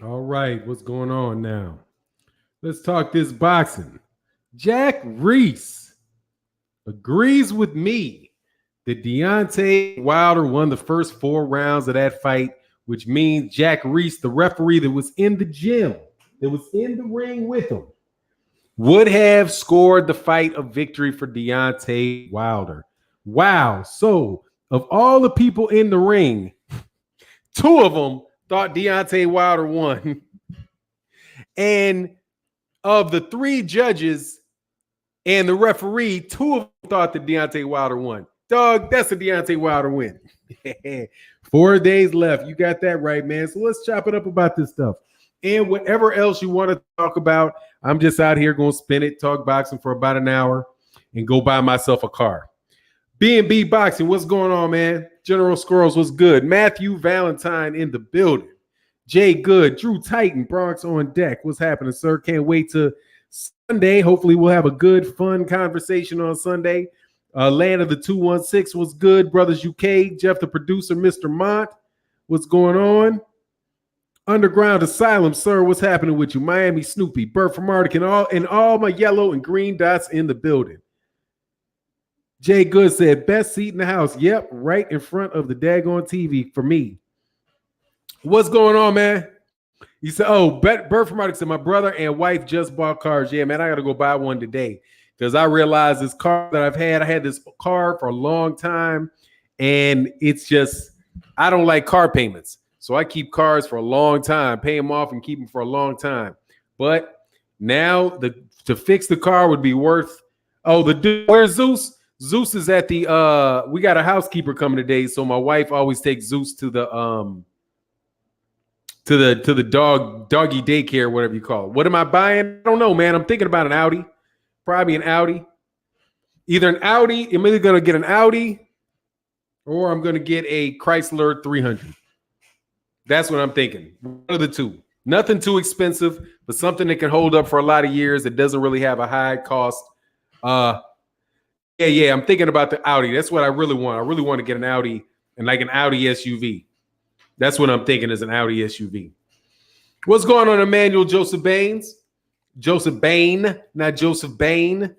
All right, what's going on now? Let's talk this boxing. Jack Reese agrees with me that Deontay Wilder won the first 4 rounds of that fight, which means Jack Reese, the referee that was in the gym, that was in the ring with him, would have scored the fight of victory for Deontay Wilder. Wow. So, of all the people in the ring, two of them thought Deontay Wilder won. And of the three judges and the referee, two of them thought that Deontay Wilder won. Dog, that's a Deontay Wilder win. 4 days left. You got that right, man. So let's chop it up about this stuff. And whatever else you want to talk about, I'm just out here going to spin it, talk boxing for about an hour, and go buy myself a car. B&B Boxing, what's going on, man? General Squirrels, what's good? Matthew Valentine in the building. Jay Good, Drew Titan, Bronx on deck. What's happening, sir? Can't wait to Sunday. Hopefully, we'll have a good, fun conversation on Sunday. Land of the 216 was good. Brothers UK, Jeff the producer, Mr. Mont. What's going on? Underground Asylum, sir. What's happening with you? Miami Snoopy, Bert from Arctic, and all my yellow and green dots in the building. Jay Good said, best seat in the house. Yep, right in front of the daggone TV for me. What's going on, man? He said, oh, Bert from Arctic said, my brother and wife just bought cars. Yeah, man, I got to go buy one today because I realized this car that I had this car for a long time, and it's just, I don't like car payments. So I keep cars for a long time, pay them off and keep them for a long time. But now to fix the car would be worth, where's Zeus? Zeus is at the we got a housekeeper coming today, so my wife always takes Zeus to the doggy daycare, whatever you call it. What am I buying? I don't know, man. I'm thinking about an Audi. Probably an Audi. Either an Audi, I'm either gonna get an Audi or I'm gonna get a Chrysler 300. That's what I'm thinking. One of the two. Nothing too expensive, but something that can hold up for a lot of years that doesn't really have a high cost. Yeah, I'm thinking about the Audi. That's what I really want. I really want to get an Audi and like an Audi SUV. That's what I'm thinking is an Audi SUV. What's going on, Emmanuel Joseph Baines? Joseph Bain, not Joseph Bain.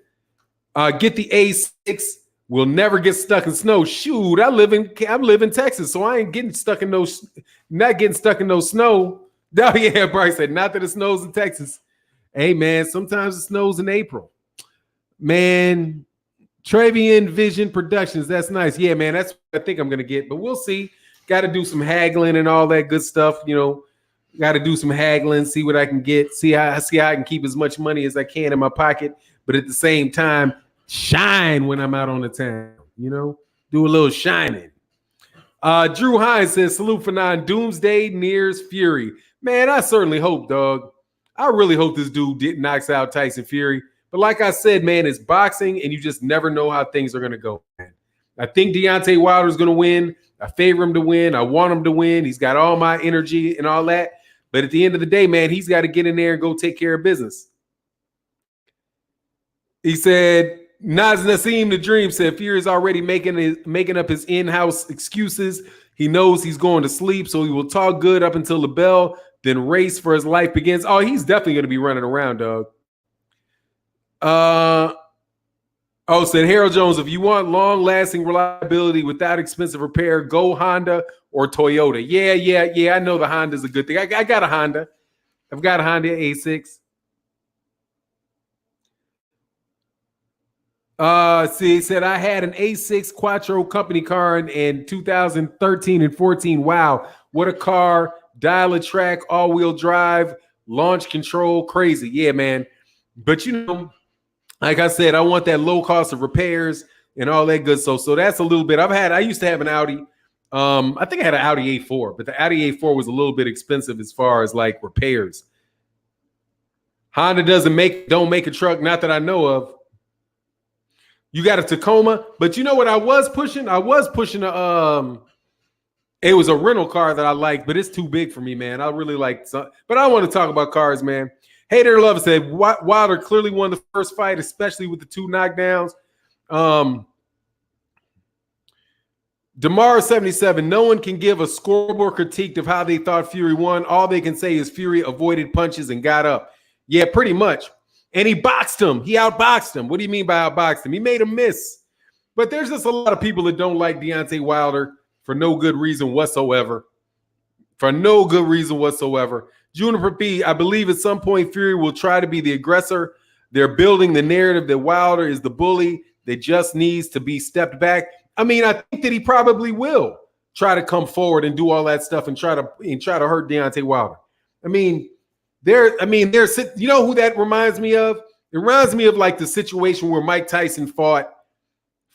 Get the A6. We'll never get stuck in snow. Shoot, I live in Texas, so I ain't getting stuck in no snow. Oh, yeah, Bryce said, not that it snows in Texas. Hey, man, sometimes it snows in April. Man, Travian Vision Productions. That's nice. Yeah, man, that's what I think I'm going to get, but we'll see. Got to do some haggling and all that good stuff. You know, got to do some haggling, see what I can get, see how I can keep as much money as I can in my pocket, but at the same time, shine when I'm out on the town, you know, do a little shining. Drew Hines says, salute for 9. Doomsday nears Fury. Man, I certainly hope, dog. I really hope this dude knocks out Tyson Fury. But like I said, man, it's boxing, and you just never know how things are going to go, man. I think Deontay Wilder is going to win. I favor him to win. I want him to win. He's got all my energy and all that. But at the end of the day, man, he's got to get in there and go take care of business. He said, Naz Nassim the Dream said, Fury is already making up his in-house excuses. He knows he's going to sleep, so he will talk good up until the bell, then race for his life begins. Oh, he's definitely going to be running around, dog. Said Harold Jones, if you want long-lasting reliability without expensive repair, go Honda or Toyota. Yeah. I know the Honda's a good thing. I got a Honda. I've got a Honda A6. He said I had an A6 Quattro company car in 2013 and 14. Wow, what a car! Dial a track, all-wheel drive, launch control, crazy. Yeah, man. But you know, like I said, I want that low cost of repairs and all that good. So that's a little bit. I used to have an Audi. I think I had an Audi A4, but the Audi A4 was a little bit expensive as far as like repairs. Honda don't make a truck, not that I know of. You got a Tacoma, but you know what I was pushing? I was pushing it was a rental car that I liked, but it's too big for me, man. I really like some, but I want to talk about cars, man. Hater Love said Wilder clearly won the first fight, especially with the 2 knockdowns. DeMar77, no one can give a scoreboard critique of how they thought Fury won. All they can say is Fury avoided punches and got up. Yeah, pretty much. And he boxed him. He outboxed him. What do you mean by outboxed him? He made him miss. But there's just a lot of people that don't like Deontay Wilder for no good reason whatsoever. For no good reason whatsoever. Juniper P, I believe at some point Fury will try to be the aggressor. They're building the narrative that Wilder is the bully that just needs to be stepped back. I mean, I think that he probably will try to come forward and do all that stuff and try to hurt Deontay Wilder. I mean, there's you know who that reminds me of? It reminds me of like the situation where Mike Tyson fought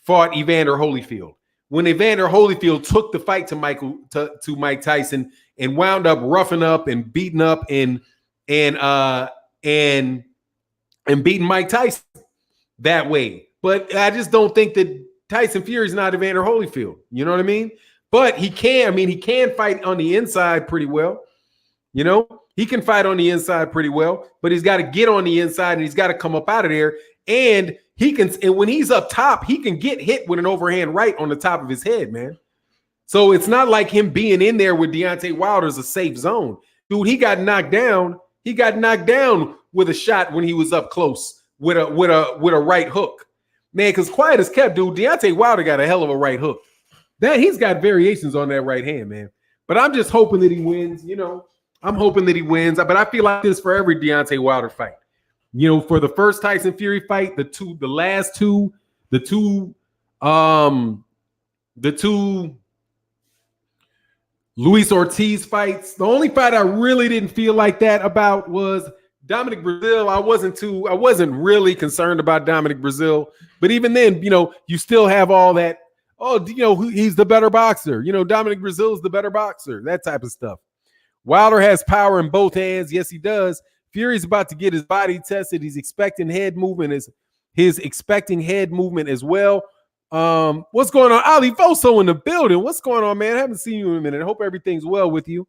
Evander Holyfield. When Evander Holyfield took the fight to Mike Tyson and wound up roughing up and beating up and beating Mike Tyson that way. But I just don't think that Tyson Fury's not Evander Holyfield. You know what I mean? But he can fight on the inside pretty well. You know, he can fight on the inside pretty well, but he's got to get on the inside and he's got to come up out of there. And when he's up top, he can get hit with an overhand right on the top of his head, man. So it's not like him being in there with Deontay Wilder is a safe zone. Dude, he got knocked down. He got knocked down with a shot when he was up close with a right hook. Man, because quiet as kept, dude, Deontay Wilder got a hell of a right hook. That he's got variations on that right hand, man. But I'm just hoping that he wins. You know, I'm hoping that he wins. But I feel like this for every Deontay Wilder fight. You know, for the first Tyson Fury fight, the two Luis Ortiz fights. The only fight I really didn't feel like that about was Dominic Brazil. I wasn't really concerned about Dominic Brazil, but even then, you know, you still have all that. Oh, you know, he's the better boxer. You know, Dominic Brazil's the better boxer. That type of stuff. Wilder has power in both hands. Yes, he does. Fury's about to get his body tested. He's expecting head movement as well. What's going on? Ali Foso in the building. What's going on, man? I haven't seen you in a minute. I hope everything's well with you.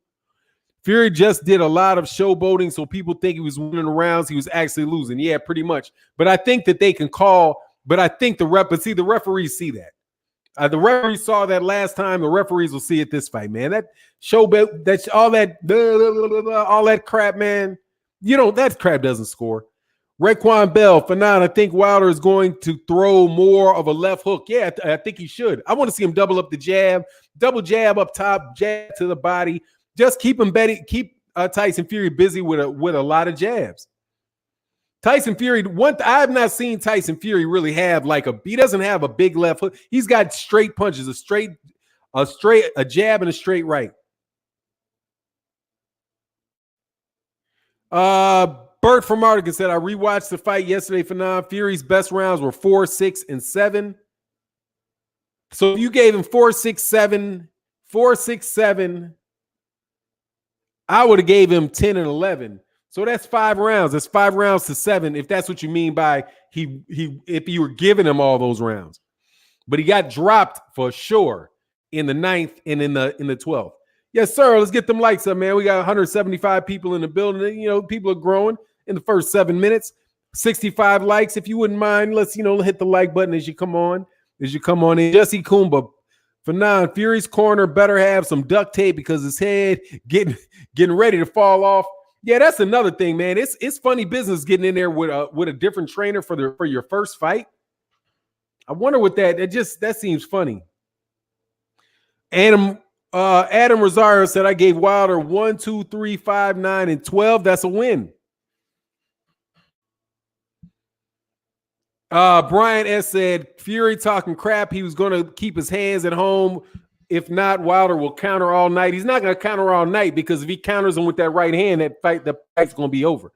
Fury just did a lot of showboating, so people think he was winning the rounds. He was actually losing. Yeah, pretty much. But I think that they can call. But I think the referees see that. The referees saw that last time. The referees will see it this fight, man. That showboat, that's all that crap, man. You know that crap doesn't score. Raekwon Bell, Fanon, I think Wilder is going to throw more of a left hook. Yeah, I think he should. I want to see him double up the jab, double jab up top, jab to the body. Just keep Tyson Fury busy with a lot of jabs. Tyson Fury, I have not seen Tyson Fury really have he doesn't have a big left hook. He's got straight punches, a jab and a straight right. Bert from Mardigan said, I rewatched the fight yesterday for Fury's best rounds were 4, 6, and 7. So if you gave him 4, 6, 7, I would have gave him 10 and 11. So that's 5 rounds. That's 5 rounds to 7, if that's what you mean by if you were giving him all those rounds. But he got dropped for sure in the 9th and in the 12th. Yes, sir. Let's get them likes up, man. We got 175 people in the building. You know, people are growing in the first 7 minutes. 65 likes. If you wouldn't mind, let's, hit the like button as you come on in. Jesse Kumba. For now, Fury's corner better have some duct tape because his head getting ready to fall off. Yeah, that's another thing, man. It's funny business getting in there with a different trainer for your first fight. I wonder what that seems funny. Adam Rosario said, I gave Wilder 1, 2, 3, 5, 9, and 12. That's a win. Brian S. said, Fury talking crap. He was going to keep his hands at home. If not, Wilder will counter all night. He's not going to counter all night because if he counters him with that right hand, the fight's going to be over.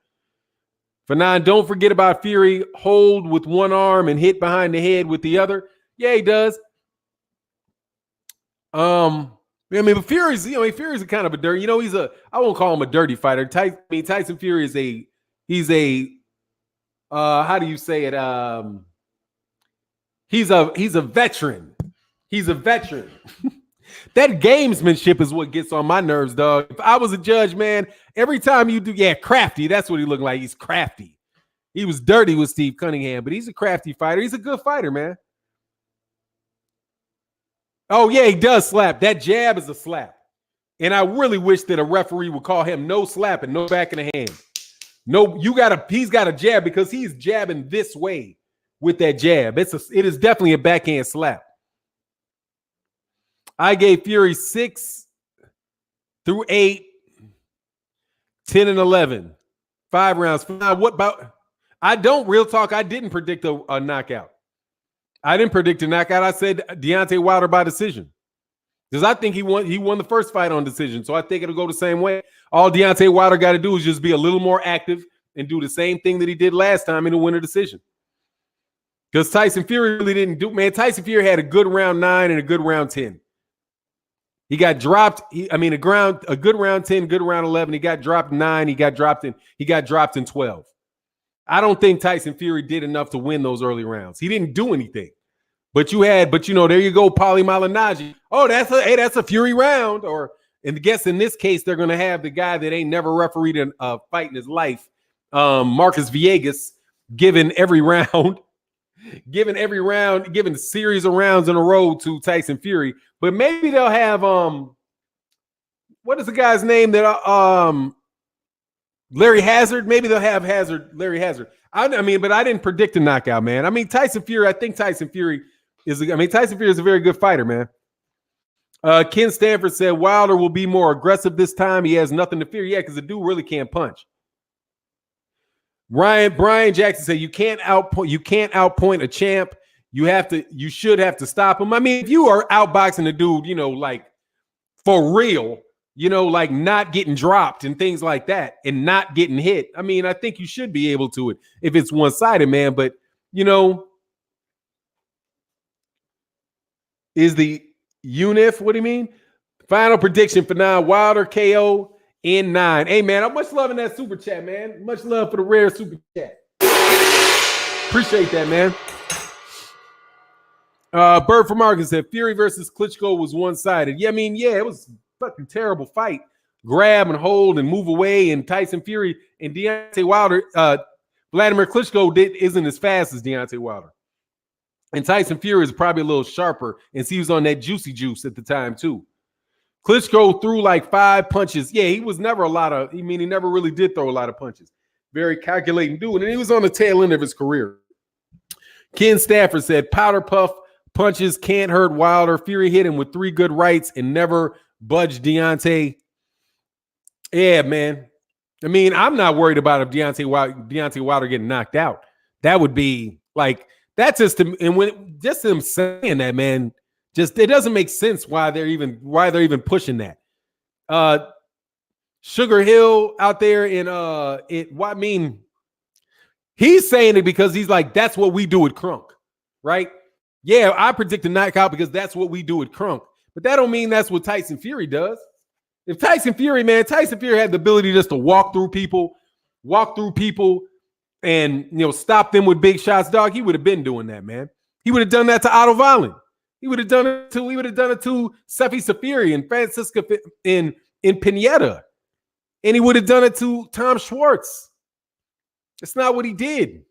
For now, don't forget about Fury. Hold with one arm and hit behind the head with the other. Yeah, he does. But Fury's, Fury's a kind of a dirty, I won't call him a dirty fighter. Tyson Fury is how do you say it? He's a veteran. He's a veteran. That gamesmanship is what gets on my nerves, dog. If I was a judge, man, every time you do, crafty. That's what he looked like. He's crafty. He was dirty with Steve Cunningham, but he's a crafty fighter. He's a good fighter, man. Oh, yeah, he does slap. That jab is a slap. And I really wish that a referee would call him no slap and no back in the hand. No, he's got a jab because he's jabbing this way with that jab. It is definitely a backhand slap. I gave Fury 6 through 8, 10 and 11. 5 rounds. What about? I didn't predict a knockout. I didn't predict a knockout. I said Deontay Wilder by decision. Because I think he won the first fight on decision. So I think it'll go the same way. All Deontay Wilder got to do is just be a little more active and do the same thing that he did last time and win a decision. Because Tyson Fury really didn't do, man. Tyson Fury had a good round 9 and a good round 10. He got dropped. A good round 10, good round 11. He got dropped 9. He got dropped in 12. I don't think Tyson Fury did enough to win those early rounds. He didn't do anything. But there you go, Paulie Malignaggi. Oh, that's a Fury round. And I guess in this case, they're gonna have the guy that ain't never refereed a fight in his life, Marcus Villegas, given a series of rounds in a row to Tyson Fury. But maybe they'll have what is the guy's name that Larry Hazard? Maybe they'll have Larry Hazard. But I didn't predict a knockout, man. I think Tyson Fury is a very good fighter, man. Ken Stanford said Wilder will be more aggressive this time. He has nothing to fear. Yeah, because the dude really can't punch. Brian Jackson said you can't outpoint a champ. You should have to stop him. I mean, if you are outboxing a dude, like for real, like not getting dropped and things like that and not getting hit. I mean, I think you should be able to it if it's one-sided, man. But is the UNIF, what do you mean? Final prediction for now, Wilder KO in 9. Hey, man, I'm much love in that super chat, man. Much love for the rare super chat. Appreciate that, man. Bird from Marcus said Fury versus Klitschko was one-sided. Yeah, it was a fucking terrible fight. Grab and hold and move away, and Tyson Fury and Deontay Wilder, Vladimir Klitschko isn't as fast as Deontay Wilder. And Tyson Fury is probably a little sharper, and he was on that juicy juice at the time, too. Klitschko threw like 5 punches. Yeah, he was never he never really did throw a lot of punches. Very calculating dude, and he was on the tail end of his career. Ken Stafford said, powder puff punches can't hurt Wilder. Fury hit him with 3 good rights and never budged Deontay. Yeah, man. I'm not worried about if Deontay Wilder getting knocked out. That would be like, that's just them saying that, man. Just it doesn't make sense why they're even pushing that. Sugar Hill out there he's saying it because he's like, that's what we do at Crunk, right? Yeah, I predict a knockout because that's what we do at Crunk. But that don't mean that's what Tyson Fury does. If Tyson Fury had the ability just to walk through people and stop them with big shots, dog, he would have been doing that, man. He would have done that to Otto Wallin. He would have done it to Sefi Safiri and Francisco in Pineda. And he would have done it to Tom Schwartz. It's not what he did.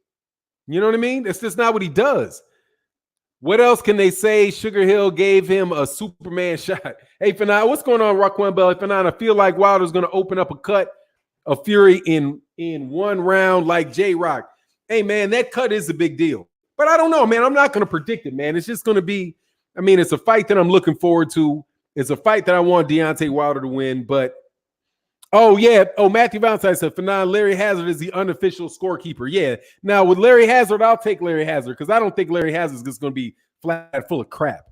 You know what I mean? It's just not what he does. What else can they say? Sugar Hill gave him a Superman shot. Hey, Fanan, what's going on, Raquan Bell? Fanan, I feel like Wilder's going to open up a cut of Fury in one round like J-Rock. Hey, man, that cut is a big deal. But I don't know, man. I'm not going to predict it, man. It's just going to be, it's a fight that I'm looking forward to. It's a fight that I want Deontay Wilder to win. But, Matthew Valentine said, Fanan, Larry Hazard is the unofficial scorekeeper. Yeah. Now, with Larry Hazard, I'll take Larry Hazard because I don't think Larry Hazard is just going to be flat full of crap.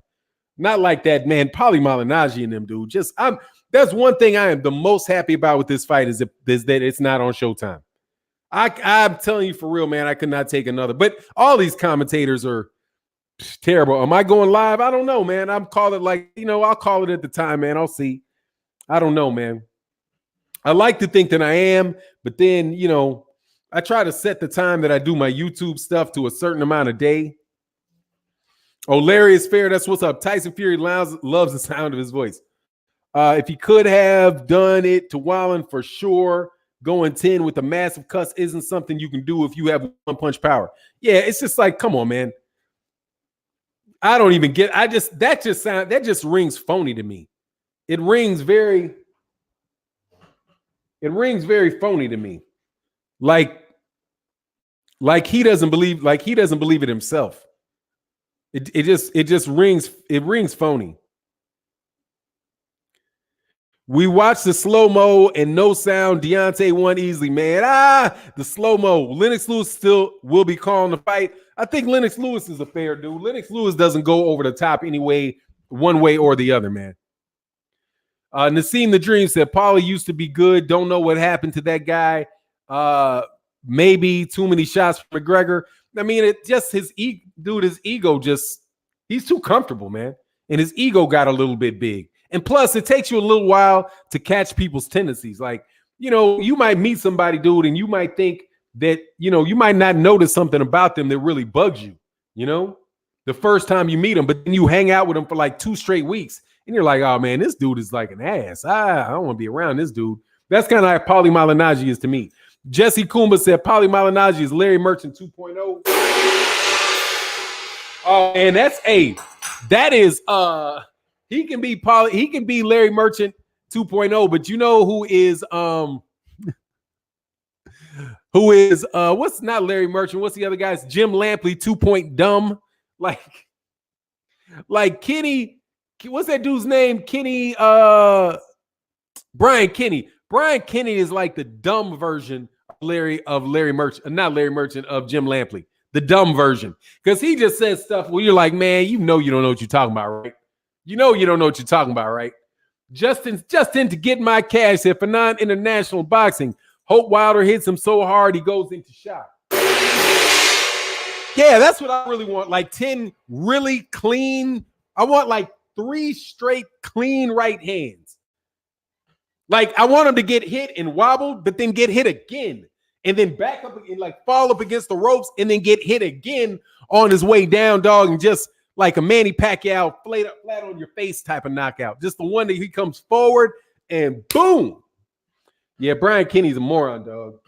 Not like that, man. Paulie Malignaggi and them, dude. That's one thing I am the most happy about with this fight is that it's not on Showtime. I'm telling you for real, man, I could not take another. But all these commentators are terrible. Am I going live? I don't know, man. I'll call it at the time, man. I'll see. I don't know, man. I like to think that I am, but then, I try to set the time that I do my YouTube stuff to a certain amount a day. Oh, Larry is fair. That's what's up. Tyson Fury loves the sound of his voice. If he could have done it to Wallin for sure, going 10 with a massive cuss isn't something you can do if you have one punch power. Yeah, it's just like, come on, man. I don't even get. That just rings phony to me. It rings very phony to me. Like he doesn't believe it himself. It just rings phony. We watched the slow-mo and no sound. Deontay won easily, man. The slow-mo. Lennox Lewis still will be calling the fight. I think Lennox Lewis is a fair dude. Lennox Lewis doesn't go over the top anyway, one way or the other, man. Nassim the Dream said, Paulie used to be good. Don't know what happened to that guy. Maybe too many shots from McGregor. I mean, it just his ego he's too comfortable, man. And his ego got a little bit big. And plus, it takes you a little while to catch people's tendencies. Like, you might meet somebody, dude, and you might think that, you might not notice something about them that really bugs you, the first time you meet them, but then you hang out with them for like 2 straight weeks. And you're like, oh, man, this dude is like an ass. I don't want to be around this dude. That's kind of like Paulie Malignaggi is to me. Jesse Kumba said Paulie Malignaggi is Larry Merchant 2.0. Oh, and that is he can be Larry Merchant 2.0, but you know who is what's not Larry Merchant? What's the other guys? Jim Lampley 2.0 dumb. Like Kenny, what's that dude's name? Kenny Brian Kenny. Brian Kenny is like the dumb version of Larry Merchant, not Larry Merchant, of Jim Lampley, the dumb version. Because he just says stuff where you're like, man, you don't know what you're talking about, right? You don't know what you're talking about, right? Justin to get my cash said for non-international boxing, Hope Wilder hits him so hard he goes into shock. Yeah, that's what I really want. Like 10 really clean. I want like 3 straight clean right hands. Like I want him to get hit and wobble, but then get hit again. And then back up and like fall up against the ropes and then get hit again on his way down, dog, and just like a Manny Pacquiao flat on your face type of knockout. Just the one that he comes forward and boom. Yeah, Brian Kenny's a moron, dog.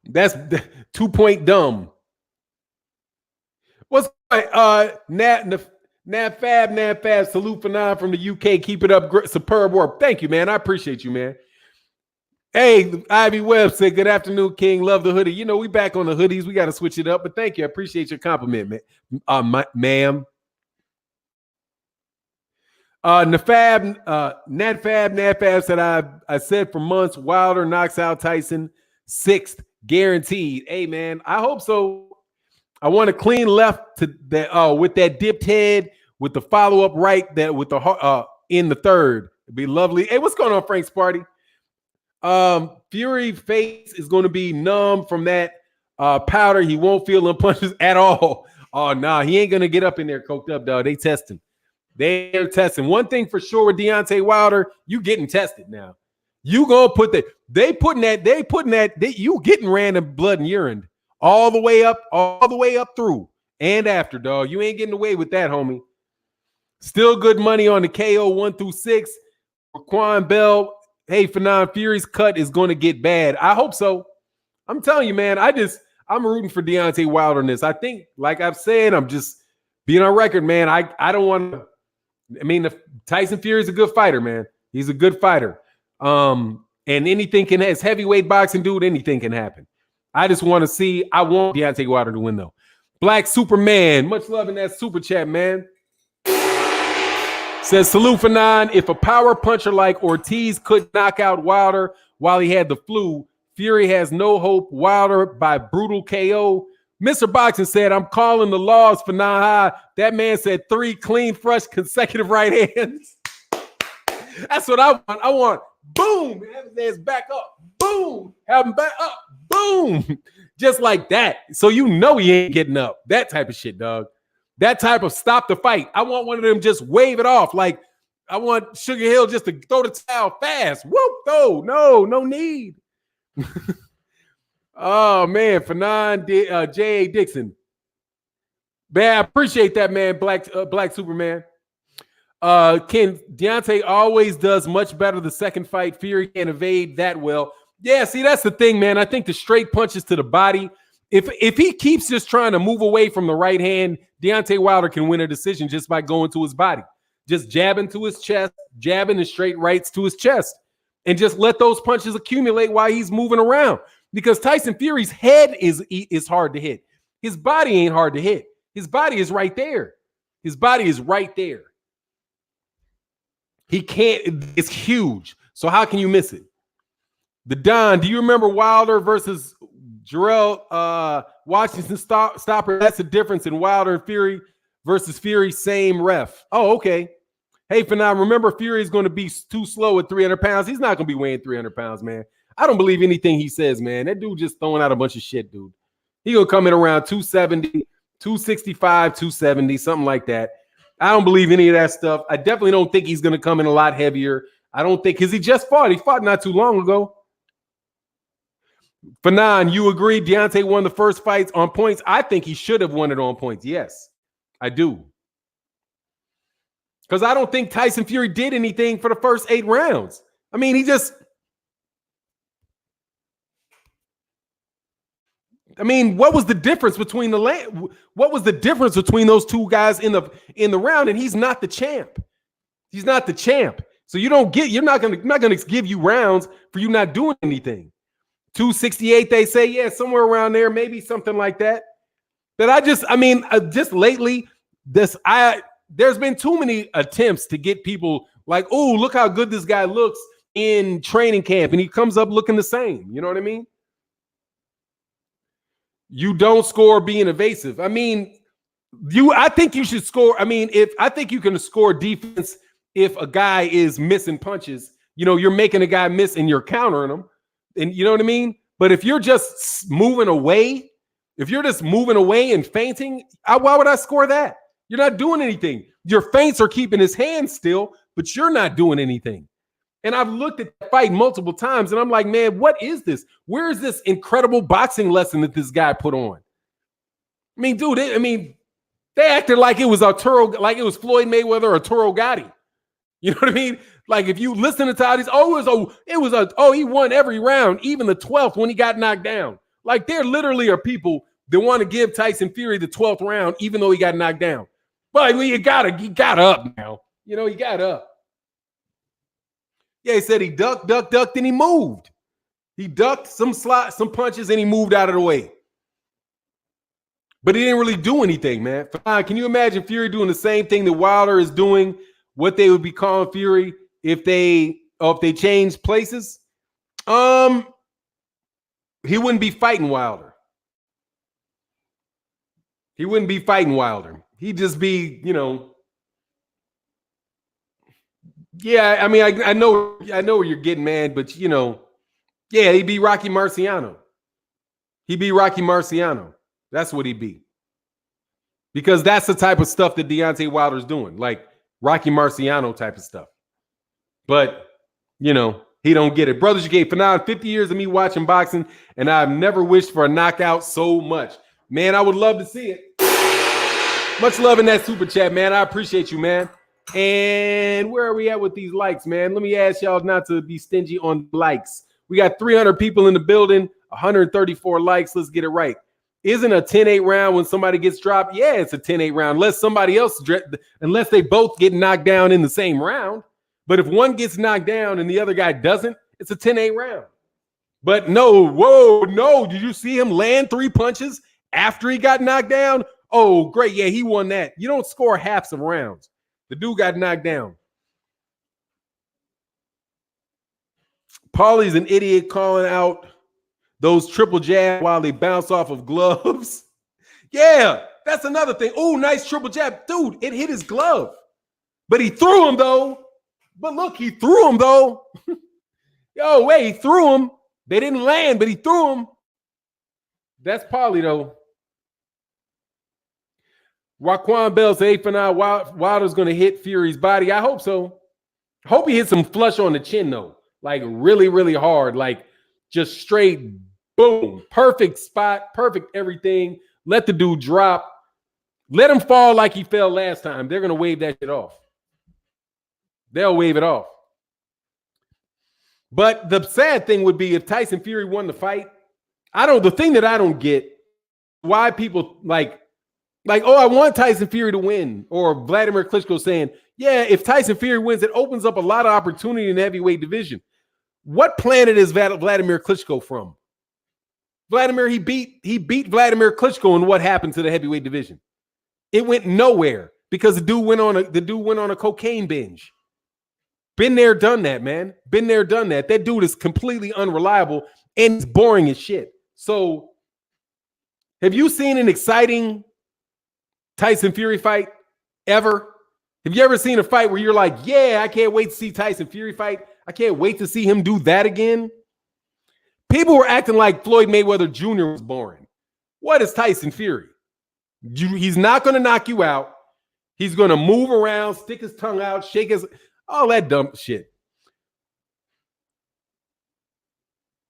That's 2 dumb. What's Nat Fab, salute for 9 from the UK. Keep it up. Superb work. Thank you, man. I appreciate you, man. Hey, Ivy Webb said, good afternoon, King. Love the hoodie. We back on the hoodies. We got to switch it up, but thank you. I appreciate your compliment, man. Ma'am. Nat Fab said, I said for months, Wilder knocks out Tyson 6th, guaranteed. Hey, man, I hope so. I want a clean left to that with that dipped head, with the follow-up right, that with the in the third. It'd be lovely. Hey, what's going on, Frank's party? Fury face is going to be numb from that powder. He won't feel them punches at all. Oh, nah, he ain't going to get up in there coked up, dog. They're testing. One thing for sure with Deontay Wilder, you getting tested now. You gonna put that, you getting random blood and urine all the way up through and after, dog. You ain't getting away with that, homie. Still good money on the KO 1 through 6. Raquan Bell, hey, Fanon, Fury's cut is going to get bad. I hope so. I'm telling you, man, I'm rooting for Deontay Wilder in this. I think, like I've said, I'm just being on record, man. I don't want to. I mean, Tyson Fury is a good fighter, man. He's a good fighter. And anything can, as heavyweight boxing, dude, anything can happen. I just want to see. I want Deontay Wilder to win, though. Black Superman, much love in that super chat, man. Says, salute for 9. If a power puncher like Ortiz could knock out Wilder while he had the flu, Fury has no hope. Wilder by brutal KO. Mr. Boxing said, I'm calling the laws for Naha. That man said 3 clean, fresh, consecutive right hands. That's what I want. I want boom, have his ass back up. Boom, have him back up. Boom. Just like that. So he ain't getting up. That type of shit, dog. That type of stop the fight. I want one of them just wave it off. Like I want Sugar Hill just to throw the towel fast. Whoop, no need. Oh, man, Fanon J.A. Dixon. Man, I appreciate that, man, Black Superman. Deontay always does much better the second fight. Fury can't evade that well. Yeah, see, that's the thing, man. I think the straight punches to the body If he keeps just trying to move away from the right hand, Deontay Wilder can win a decision just by going to his body, just jabbing to his chest, jabbing the straight rights to his chest, and just let those punches accumulate while he's moving around. Because Tyson Fury's head is hard to hit. His body ain't hard to hit. His body is right there. His body is right there. He can't, it's huge. So how can you miss it? The Don, do you remember Wilder versus Jarrell Washington stopper? That's the difference in Wilder and Fury versus Fury, same ref. Oh, okay. Hey, for now, remember Fury is going to be too slow at 300 pounds. He's not going to be weighing 300 pounds, man. I don't believe anything he says, man. That dude just throwing out a bunch of shit, dude. He going to come in around 270, 265, 270, something like that. I don't believe any of that stuff. I definitely don't think he's going to come in a lot heavier. I don't think, because he just fought. He fought not too long ago. Fanon, you agree Deontay won the first fights on points? I think he should have won it on points. Yes, I do. Because I don't think Tyson Fury did anything for the first 8 rounds. I mean, he just... I mean, what was the difference between what was the difference between those two guys in the round? And he's not the champ. He's not the champ. So you're not gonna give you rounds for you not doing anything. 268, they say, yeah, somewhere around there, maybe something like that. But just lately, there's been too many attempts to get people like, oh, look how good this guy looks in training camp, and he comes up looking the same. You know what I mean? You don't score being evasive. I mean, I think you should score. I mean, I think you can score defense if a guy is missing punches. You know, you're making a guy miss and you're countering him. And you know what I mean? But if you're just moving away, and feinting, why would I score that? You're not doing anything. Your feints are keeping his hand still, but you're not doing anything. And I've looked at the fight multiple times, and I'm like, man, what is this? Where is this incredible boxing lesson that this guy put on? I mean, dude, they acted like it was like it was Floyd Mayweather or Arturo Gatti. You know what I mean? Like if you listen to all these, he won every round, even the 12th when he got knocked down. Like there literally are people that want to give Tyson Fury the 12th round, even though he got knocked down. But he got up now. You know, he got up. Yeah, he said he ducked, and he moved. He ducked some punches, and he moved out of the way. But he didn't really do anything, man. Can you imagine Fury doing the same thing that Wilder is doing? What they would be calling Fury if they changed places? He wouldn't be fighting Wilder. He wouldn't be fighting Wilder. He'd just be, you know. Yeah, I mean, I know where you're getting, man, but you know, yeah, he'd be Rocky Marciano. He'd be Rocky Marciano. That's what he'd be. Because that's the type of stuff that Deontay Wilder's doing, like Rocky Marciano type of stuff. But, you know, he don't get it. Brothers, you gave for now 50 years of me watching boxing, and I've never wished for a knockout so much. Man, I would love to see it. Much love in that super chat, man. I appreciate you, man. And where are we at with these likes, man? Let me ask y'all not to be stingy on likes. We got 300 people in the building, 134 likes. Let's get it right. Isn't a 10-8 round when somebody gets dropped? Yeah, it's a 10-8 round, unless they both get knocked down in the same round. But if one gets knocked down and the other guy doesn't, it's a 10-8 round. But no, did you see him land 3 punches after he got knocked down? Oh, great, yeah, he won that. You don't score halves of rounds. The dude got knocked down. Paulie's an idiot calling out those triple jabs while they bounce off of gloves. Yeah, that's another thing. Oh, nice triple jab. Dude, it hit his glove. But he threw him, though. But look, he threw him, though. Yo, wait, he threw him. They didn't land, but he threw him. That's Paulie, though. Raquan Bell says, hey, for now, Wilder's going to hit Fury's body. I hope so. I hope he hits him flush on the chin, though. Like, really, really hard. Like, just straight, boom. Perfect spot, perfect everything. Let the dude drop. Let him fall like he fell last time. They're going to wave that shit off. They'll wave it off. But the sad thing would be if Tyson Fury won the fight. The thing that I don't get why people like, oh, I want Tyson Fury to win, or Vladimir Klitschko saying, yeah, if Tyson Fury wins, it opens up a lot of opportunity in the heavyweight division. What planet is Vladimir Klitschko from? Vladimir, he beat Vladimir Klitschko, and what happened to the heavyweight division? It went nowhere because the dude went on a cocaine binge. Been there, done that, man. Been there, done that. That dude is completely unreliable and it's boring as shit. So, have you seen an exciting Tyson Fury fight ever? Have you ever seen a fight where you're like, yeah, I can't wait to see Tyson Fury fight. I can't wait to see him do that again. People were acting like Floyd Mayweather Jr. was boring. What is Tyson Fury? He's not going to knock you out. He's going to move around, stick his tongue out, shake his, all that dumb shit.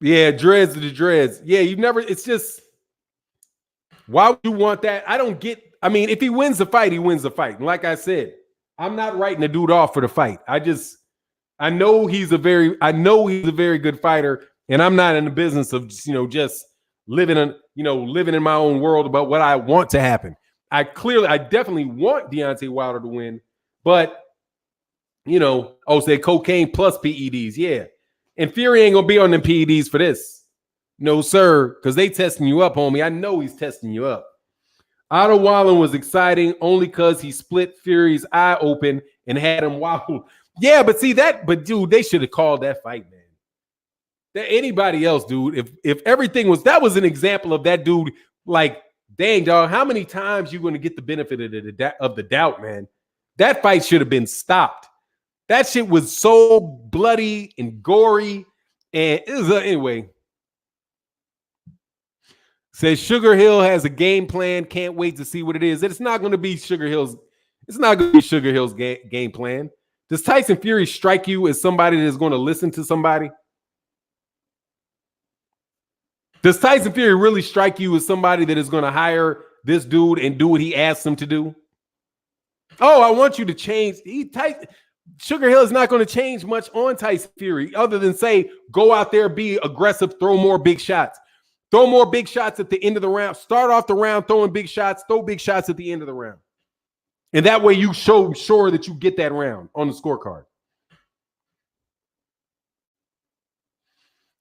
Yeah, dreads to the dreads. Yeah, you've never, it's just, why would you want that? I don't get, I mean, if he wins the fight, he wins the fight. And like I said, I'm not writing the dude off for the fight. I know he's a very good fighter, and I'm not in the business of, just living in my own world about what I want to happen. I definitely want Deontay Wilder to win, but say cocaine plus PEDs, yeah. And Fury ain't gonna be on them PEDs for this. No, sir, because they testing you up, homie. I know he's testing you up. Otto Wallen was exciting only because he split Fury's eye open and had him wobble. Yeah, but dude, they should have called that fight, man. That anybody else, dude, if everything was, that was an example of that dude, like, dang, dog, how many times you going to get the benefit of the doubt, man? That fight should have been stopped. That shit was so bloody and gory. And it was, anyway. Says Sugar Hill has a game plan. Can't wait to see what it is. It's not going to be Sugar Hill's. It's not going to be Sugar Hill's game plan. Does Tyson Fury strike you as somebody that's going to listen to somebody? Does Tyson Fury really strike you as somebody that is going to hire this dude and do what he asks him to do? Oh, I want you to change. Sugar Hill is not going to change much on Tyson Fury other than say, go out there, be aggressive, throw more big shots. Throw more big shots at the end of the round. Start off the round throwing big shots. Throw big shots at the end of the round. And that way you show sure that you get that round on the scorecard.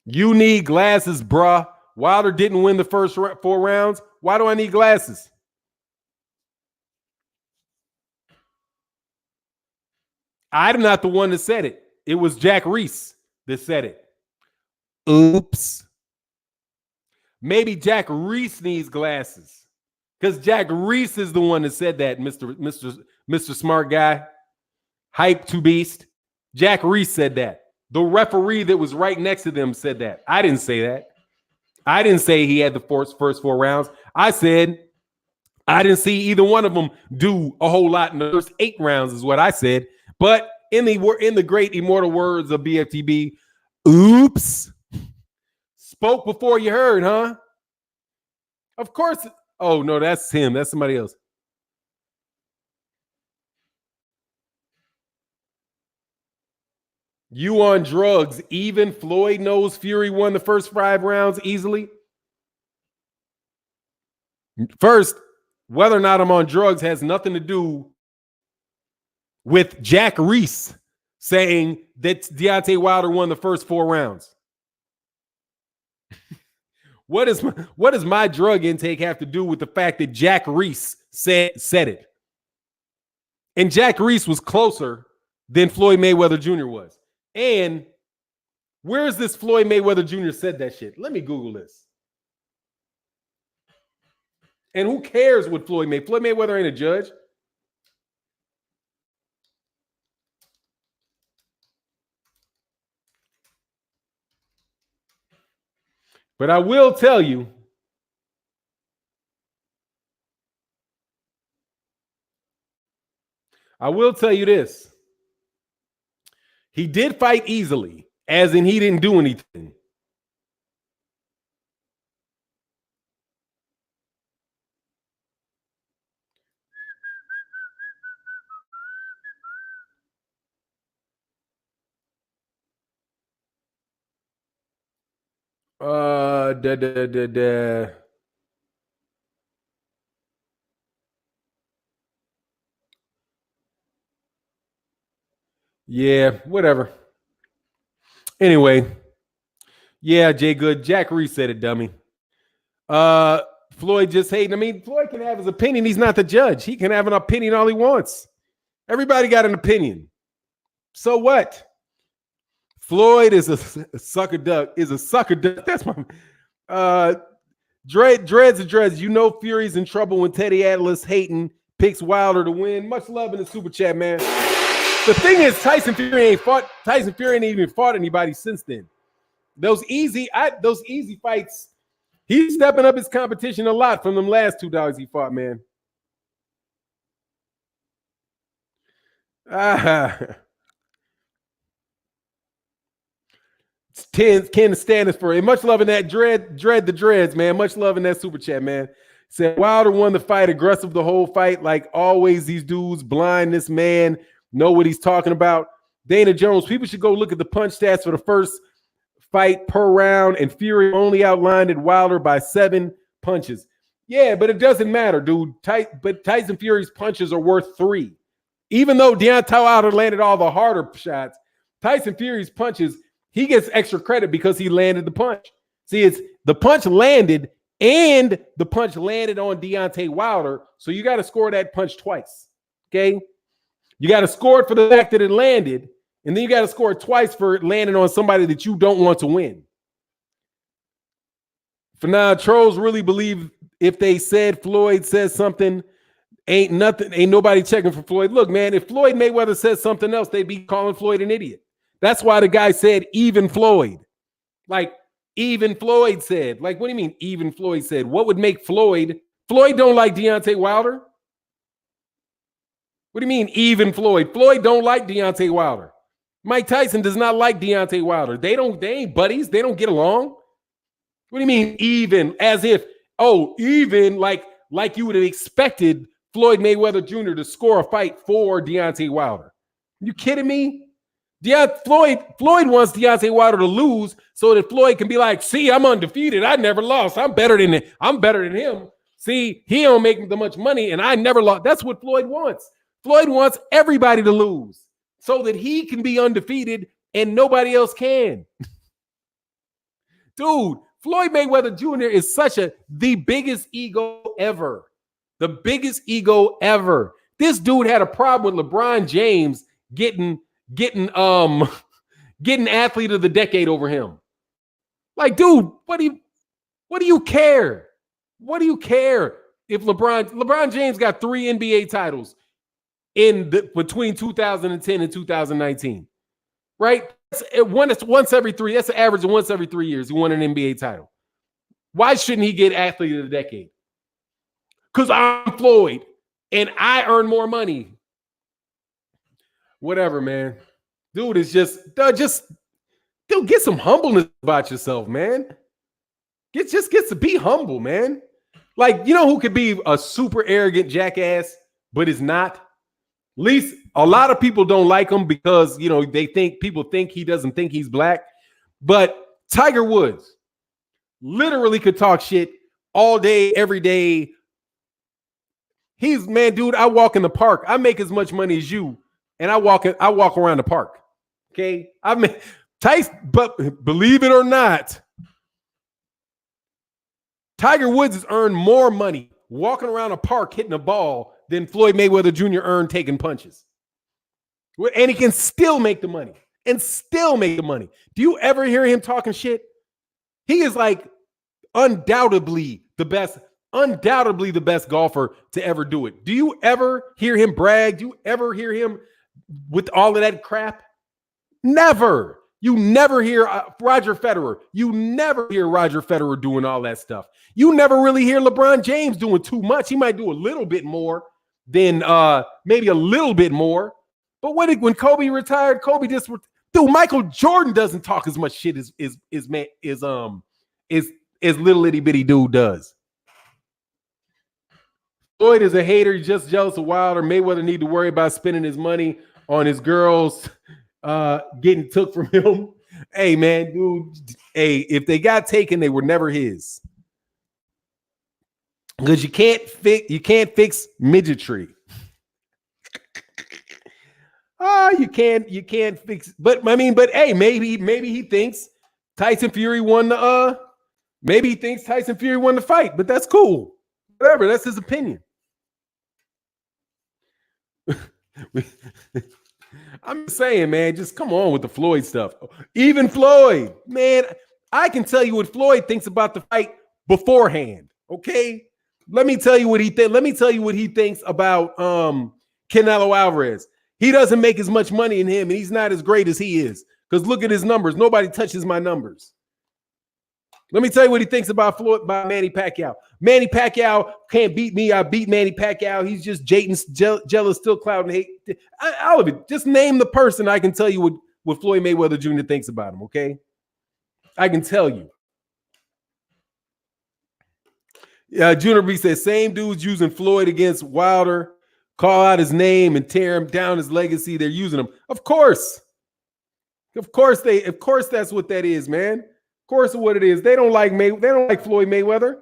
You need glasses, bruh. Wilder didn't win the first 4 rounds. Why do I need glasses? I'm not the one that said it. It was Jack Reese that said it. Oops. Maybe Jack Reese needs glasses because Jack Reese is the one that said that, Mr. Smart Guy. Hype to beast. Jack Reese said that. The referee that was right next to them said that. I didn't say that. I didn't say he had the first 4 rounds. I said I didn't see either one of them do a whole lot in the first 8 rounds is what I said. But in the great immortal words of BFTB, oops. Spoke before you heard, huh? Of course. Oh, no, that's him. That's somebody else. You on drugs. Even Floyd knows Fury won the first 5 rounds easily. First, whether or not I'm on drugs has nothing to do with Jack Reese saying that Deontay Wilder won the first 4 rounds. What does my drug intake have to do with the fact that Jack Reese said it? And Jack Reese was closer than Floyd Mayweather Jr. was. And where is this Floyd Mayweather Jr. said that shit? Let me Google this. And who cares what Floyd Mayweather? Floyd Mayweather ain't a judge. But I will tell you, this. He did fight easily, as in he didn't do anything. Yeah, whatever. Anyway, yeah, Jay Good. Jack Reese said it, dummy. Uh, Floyd just hating. I mean, Floyd can have his opinion. He's not the judge. He can have an opinion all he wants. Everybody got an opinion. So what? Floyd is a sucker duck. Is a sucker duck. That's my dreads and dreads. You know Fury's in trouble when Teddy Atlas hating picks Wilder to win. Much love in the super chat, man. The thing is, Tyson Fury ain't even fought anybody since then. Those easy fights. He's stepping up his competition a lot from them last two dogs he fought, man. Ken standing for it. Much love in that dread the dreads, man. Much love in that super chat, man. Said Wilder won the fight, aggressive the whole fight. Like always, these dudes blind this man, know what he's talking about. Dana Jones, people should go look at the punch stats for the first fight per round, and Fury only outlined Wilder by 7 punches. Yeah, but it doesn't matter, dude. But Tyson Fury's punches are worth 3. Even though Deontay Wilder landed all the harder shots, Tyson Fury's punches, he gets extra credit because he landed the punch. See, it's the punch landed and the punch landed on Deontay Wilder, so you got to score that punch twice, okay? You got to score it for the fact that it landed, and then you got to score it twice for it landing on somebody that you don't want to win. For now, trolls really believe if they said Floyd says something, ain't nobody checking for Floyd. Look, man, if Floyd Mayweather says something else, they'd be calling Floyd an idiot. That's why the guy said even Floyd. Like, even Floyd said. Like, what do you mean even Floyd said? What would make Floyd don't like Deontay Wilder? What do you mean even Floyd? Floyd don't like Deontay Wilder. Mike Tyson does not like Deontay Wilder. They ain't buddies. They don't get along. What do you mean even? As if, even like you would have expected Floyd Mayweather Jr. to score a fight for Deontay Wilder. You kidding me? Floyd wants Deontay Wilder to lose so that Floyd can be like, see, I'm undefeated. I never lost. I'm better than him. See, he don't make that much money, and I never lost. That's what Floyd wants. Floyd wants everybody to lose so that he can be undefeated and nobody else can. Dude, Floyd Mayweather Jr. is the biggest ego ever. The biggest ego ever. This dude had a problem with LeBron James getting athlete of the decade over him. Like, dude, what do you care? What do you care if LeBron James got 3 NBA titles between 2010 and 2019, right? It's once every 3. That's an average of once every 3 years. He won an NBA title. Why shouldn't he get athlete of the decade? Because I'm Floyd and I earn more money. Whatever, man. Dude, it's just get some humbleness about yourself, man. Get to be humble, man. Like, you know who could be a super arrogant jackass, but is not? At least a lot of people don't like him because, you know, people think he doesn't think he's black. But Tiger Woods literally could talk shit all day, every day. Man, dude, I walk in the park. I make as much money as you, and I walk around the park. Okay? Tyson, but believe it or not, Tiger Woods has earned more money walking around a park hitting a ball than Floyd Mayweather Jr. earned taking punches. And he can still make the money. Do you ever hear him talking shit? He is like undoubtedly the best golfer to ever do it. Do you ever hear him brag? Do you ever hear him with all of that crap? Never. You never hear Roger Federer. You never hear Roger Federer doing all that stuff. You never really hear LeBron James doing too much. He might do a little bit more than maybe a little bit more. But when Kobe retired, dude, Michael Jordan doesn't talk as much shit as little itty bitty dude does. Floyd is a hater. He's just jealous of Wilder. Mayweather need to worry about spending his money on his girls getting took from him. Hey, man, dude. Hey, if they got taken, they were never his. Because you can't fix midgetry. You can't fix. But I mean, but hey, maybe he thinks Tyson Fury won the. Maybe he thinks Tyson Fury won the fight, but that's cool. Whatever, that's his opinion. I'm saying, man, just come on with the Floyd stuff. Even Floyd, man, I can tell you what Floyd thinks about the fight beforehand. Okay, let me tell you what he thinks. Let me tell you what he thinks about Canelo Alvarez. He doesn't make as much money in him, and he's not as great as he is. Because look at his numbers. Nobody touches my numbers. Let me tell you what he thinks about Manny Pacquiao. Manny Pacquiao can't beat me. I beat Manny Pacquiao. He's just jealous, still clouding hate. All of it. Just name the person. I can tell you what Floyd Mayweather Jr. thinks about him, okay? I can tell you. Junior B says, same dudes using Floyd against Wilder, call out his name and tear him down his legacy. They're using him. Of course. Of course that's what that is, man. Of course what it is. They don't like Floyd Mayweather.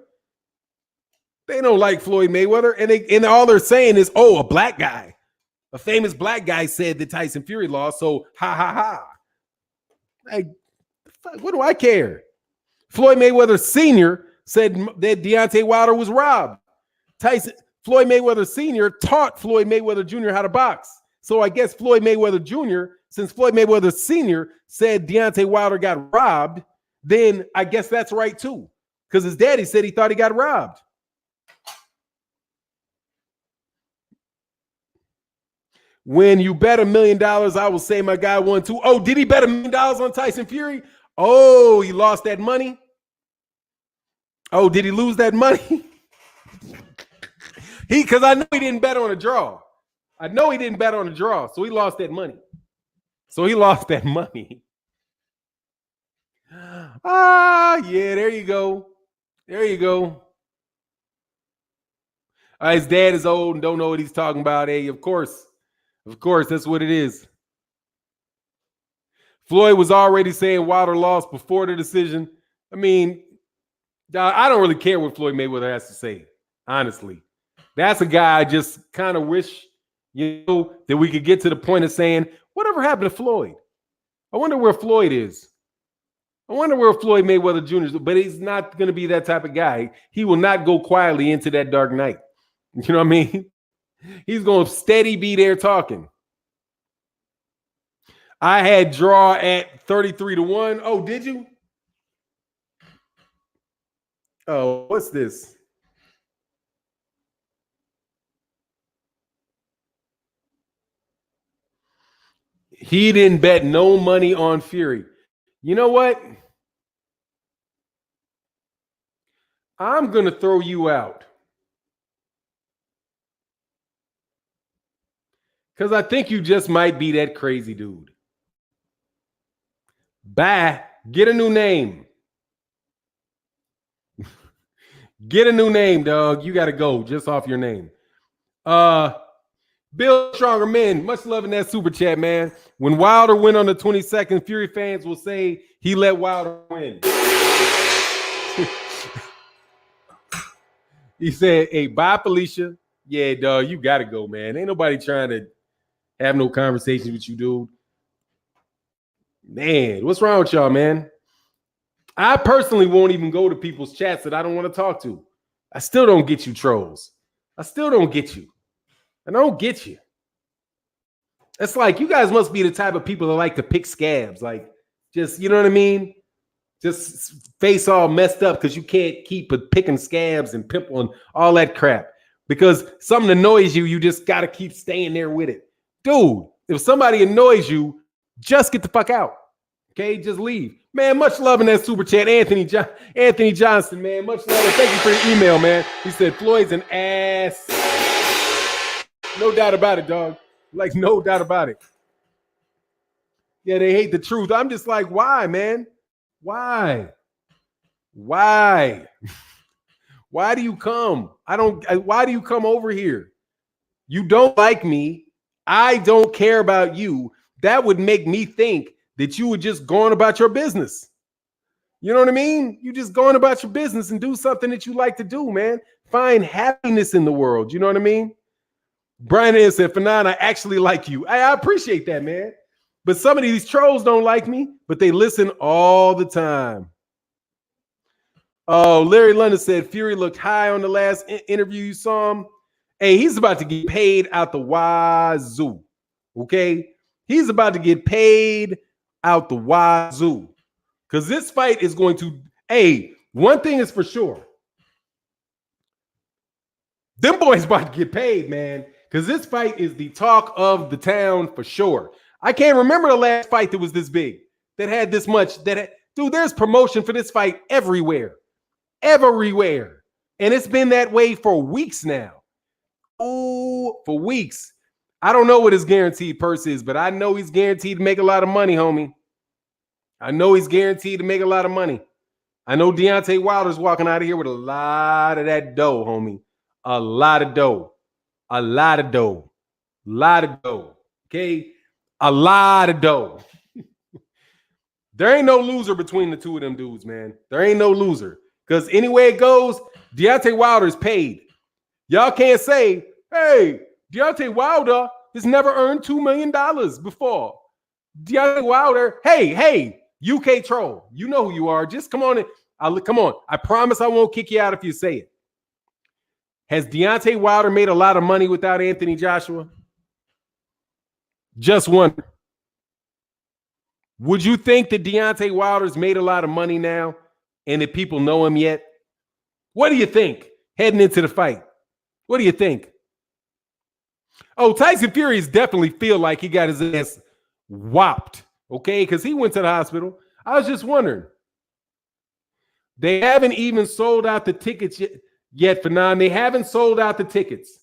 They don't like Floyd Mayweather. And all they're saying is, oh, a black guy. A famous black guy said that Tyson Fury lost, so ha ha ha. Like, what do I care? Floyd Mayweather Sr. said that Deontay Wilder was robbed. Floyd Mayweather Sr. taught Floyd Mayweather Jr. how to box. So I guess Floyd Mayweather Jr., since Floyd Mayweather Sr. said Deontay Wilder got robbed, then I guess that's right too. Because his daddy said he thought he got robbed. When you bet $1 million, I will say my guy won too. Oh, did he bet $1 million on Tyson Fury? Oh, he lost that money? Oh, did he lose that money? Because I know he didn't bet on a draw. So he lost that money. Yeah, there you go. His dad is old and don't know what he's talking about. Hey, of course, that's what it is. Floyd was already saying Wilder lost before the decision. I mean, I don't really care what Floyd Mayweather has to say, honestly. That's a guy I just kind of wish, that we could get to the point of saying, whatever happened to Floyd? I wonder where Floyd is. I wonder where Floyd Mayweather Jr. is, but he's not going to be that type of guy. He will not go quietly into that dark night. You know what I mean? He's going to steady be there talking. I had draw at 33-1. Oh, did you? Oh, what's this? He didn't bet no money on Fury. You know what? I'm going to throw you out. Because I think you just might be that crazy dude. Bye. Get a new name. Get a new name, dog. You got to go just off your name. Build Stronger Men. Much love in that super chat, man. When Wilder win on the 22nd, Fury fans will say he let Wilder win. He said, hey, bye, Felicia. Yeah, dog, you got to go, man. Ain't nobody trying to have no conversation with you, dude. Man, what's wrong with y'all, man? I personally won't even go to people's chats that I don't want to talk to. I still don't get you trolls. I still don't get you. I don't get you. It's like you guys must be the type of people that like to pick scabs. Like, just, you know what I mean? Just face all messed up because you can't keep picking scabs and pimple and all that crap. Because something annoys you, you just got to keep staying there with it. Dude, if somebody annoys you, just get the fuck out. Okay, just leave. Man, much love in that super chat. Anthony Johnson, man. Much love. Thank you for your email, man. He said, Floyd's an ass. No doubt about it, dog. Like, no doubt about it. Yeah, they hate the truth. I'm just like, why, man? Why? Why do you come? Why do you come over here? You don't like me. I don't care about you. That would make me think that you were just going about your business. You know what I mean? You just going about your business and do something that you like to do, man. Find happiness in the world. You know what I mean? Brian Ann said, Fanon, I actually like you. I appreciate that, man. But some of these trolls don't like me, but they listen all the time. Oh, Larry London said Fury looked high on the last interview you saw him. Hey, he's about to get paid out the wazoo. Okay? He's about to get paid out the wazoo. Because this fight is going to, hey, one thing is for sure. Them boys about to get paid, man. Because this fight is the talk of the town for sure. I can't remember the last fight that was this big, that had this much. Dude, there's promotion for this fight everywhere. Everywhere. And it's been that way for weeks now. Oh, for weeks. I don't know what his guaranteed purse is, but I know he's guaranteed to make a lot of money, homie. I know he's guaranteed to make a lot of money. I know Deontay Wilder's walking out of here with a lot of that dough, homie. A lot of dough. A lot of dough. A lot of dough. Okay? A lot of dough. There ain't no loser between the two of them dudes, man. There ain't no loser. Because anyway it goes, Deontay Wilder's paid. Y'all can't say, hey, Deontay Wilder has never earned $2 million before. Deontay Wilder, hey, UK troll. You know who you are. Just come on in. Come on. I promise I won't kick you out if you say it. Has Deontay Wilder made a lot of money without Anthony Joshua? Just wonder. Would you think that Deontay Wilder's made a lot of money now and that people know him yet? What do you think heading into the fight? What do you think? Oh, Tyson Fury definitely feel like he got his ass whopped, okay? Because he went to the hospital. I was just wondering. They haven't even sold out the tickets yet, Fanon. They haven't sold out the tickets.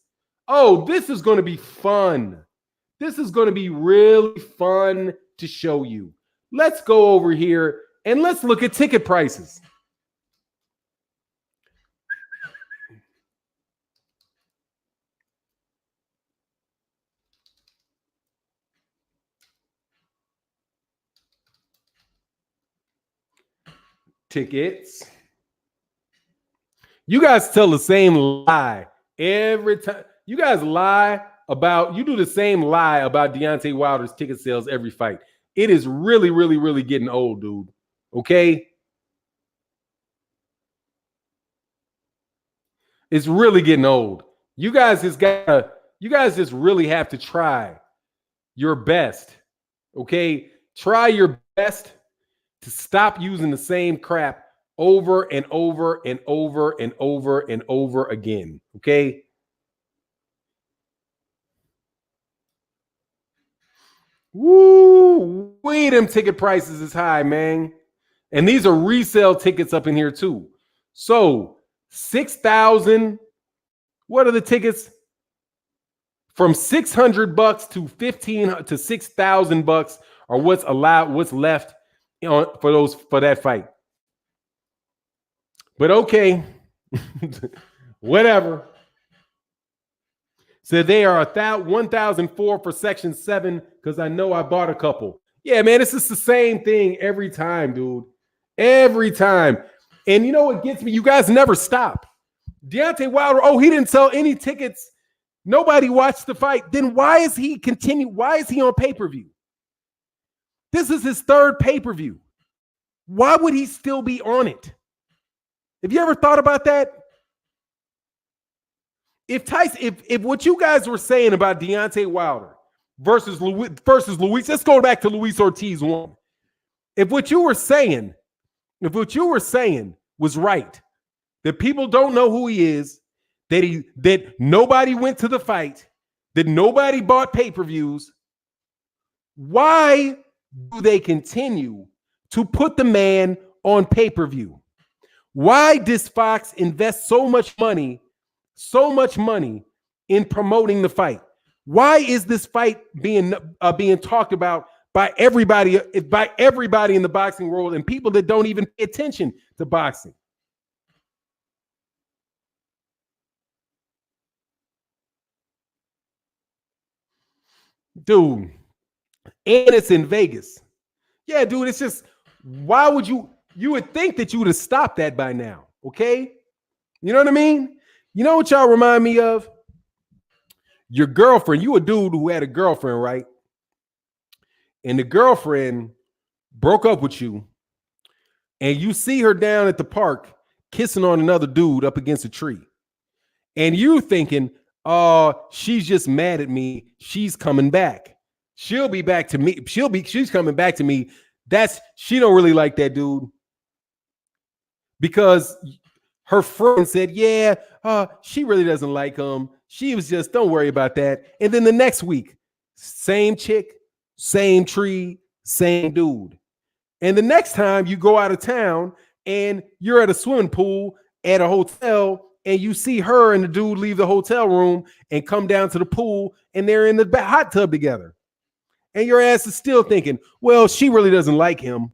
Oh, this is going to be fun. This is going to be really fun to show you. Let's go over here and let's look at ticket prices. Tickets. You guys tell the same lie every time. You guys lie about, you do the same lie about Deontay Wilder's ticket sales every fight. It is really, really, really getting old, dude. Okay? It's really getting old. You guys just really have to try your best. Okay? Try your best to stop using the same crap over and over and over and over and over again. Okay? Woo! Wait, them ticket prices is high, man. And these are resale tickets up in here too. So 6,000. What are the tickets? From $600 to $1,500 to $6,000 are what's allowed, what's left for that fight. But okay, whatever. So they are 1,004 for Section 7 because I know I bought a couple. Yeah, man, it's just the same thing every time, dude. Every time. And you know what gets me? You guys never stop. Deontay Wilder, he didn't sell any tickets. Nobody watched the fight. Then why is he continue? Why is he on pay-per-view? This is his third pay-per-view. Why would he still be on it? Have you ever thought about that? If what you guys were saying about Deontay Wilder versus Luis, let's go back to Luis Ortiz one. If what you were saying was right, that people don't know who he is, that nobody went to the fight, that nobody bought pay-per-views, why do they continue to put the man on pay-per-view? Why does Fox invest so much money in promoting the fight? Why is this fight being talked about by everybody in the boxing world and people that don't even pay attention to boxing? Dude, and it's in Vegas. Yeah, dude, it's just, why would you would think that you would have stopped that by now, okay? You know what I mean? You know what y'all remind me of? Your girlfriend, you a dude who had a girlfriend, right? And the girlfriend broke up with you, and you see her down at the park kissing on another dude up against a tree. And you thinking, oh, she's just mad at me. She's coming back. She'll be back to me. She's coming back to me. She don't really like that dude. Because her friend said, yeah, she really doesn't like him. She was just, don't worry about that. And then the next week, same chick, same tree, same dude. And the next time you go out of town and you're at a swimming pool at a hotel and you see her and the dude leave the hotel room and come down to the pool and they're in the hot tub together. And your ass is still thinking, well, she really doesn't like him.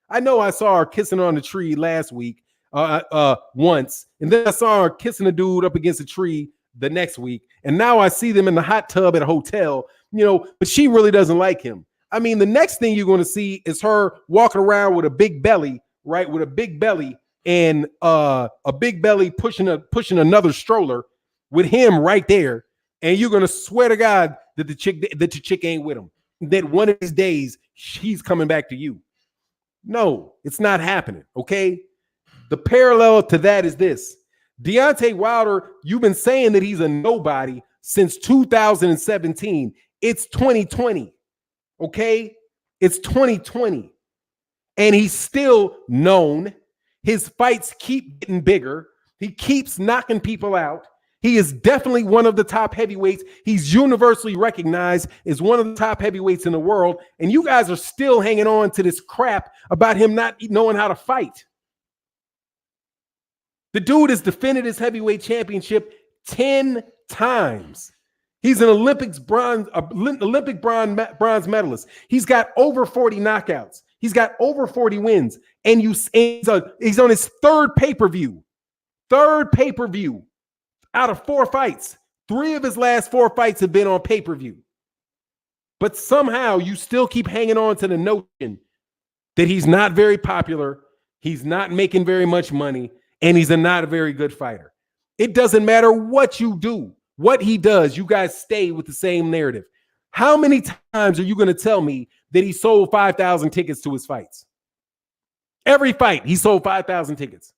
I know I saw her kissing on the tree last week once. And then I saw her kissing a dude up against a tree the next week. And now I see them in the hot tub at a hotel, but she really doesn't like him. I mean, the next thing you're going to see is her walking around with a big belly, right? With a big belly and a big belly pushing another stroller with him right there. And you're going to swear to God that the chick ain't with him. That one of these days she's coming back to you. No, it's not happening. Okay. The parallel to that is this. Deontay Wilder, you've been saying that he's a nobody since 2017. It's 2020. Okay. It's 2020. And he's still known. His fights keep getting bigger. He keeps knocking people out. He is definitely one of the top heavyweights. He's universally recognized as one of the top heavyweights in the world. And you guys are still hanging on to this crap about him not knowing how to fight. The dude has defended his heavyweight championship 10 times. He's an Olympic bronze medalist. He's got over 40 knockouts. He's got over 40 wins. And he's on his third pay-per-view. Out of 4 fights. 3 of his last 4 fights have been on pay-per-view. But somehow you still keep hanging on to the notion that he's not very popular, he's not making very much money, and he's not a very good fighter. It doesn't matter what you do, what he does, you guys stay with the same narrative. How many times are you going to tell me that he sold 5,000 tickets to his fights? Every fight, he sold 5,000 tickets.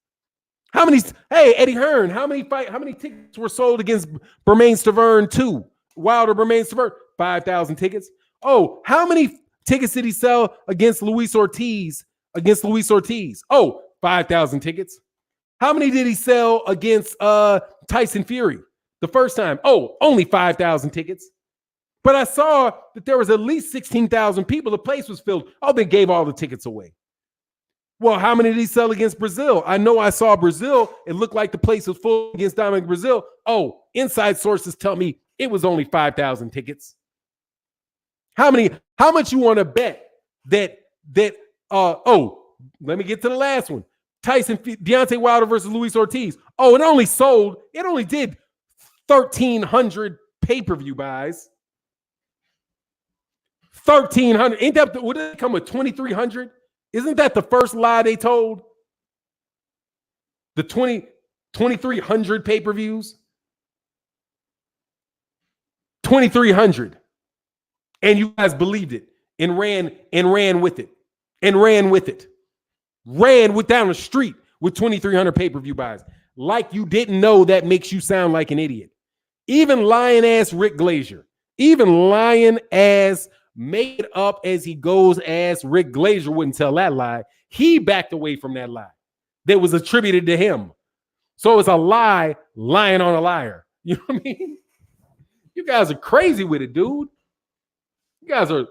How many? Hey, Eddie Hearn, how many tickets were sold against Bermain Stavern 2? Wilder, Bermain Stavern, 5,000 tickets. Oh, how many tickets did he sell against Luis Ortiz? Oh, 5,000 tickets. How many did he sell against Tyson Fury the first time? Oh, only 5,000 tickets. But I saw that there was at least 16,000 people. The place was filled. Oh, they gave all the tickets away. Well, how many did he sell against Brazil? I know I saw Brazil. It looked like the place was full against Dominic Brazil. Oh, inside sources tell me it was only 5,000 tickets. How much you want to bet that let me get to the last one. Deontay Wilder versus Luis Ortiz. Oh, it only did 1,300 pay-per-view buys. 1,300. Ain't that, would it come with 2,300? Isn't that the first lie they told? The 2,300 pay-per-views? 2,300. And you guys believed it and ran with it. Ran down the street with 2,300 pay-per-view buys. Like you didn't know that makes you sound like an idiot. Even lying-ass Rick Glazier. Even lying-ass made up as he goes ass Rick Glazier wouldn't tell that lie. He backed away from that lie that was attributed to him. So it's a lie lying on a liar. You know what I mean? You guys are crazy with it, dude. You guys are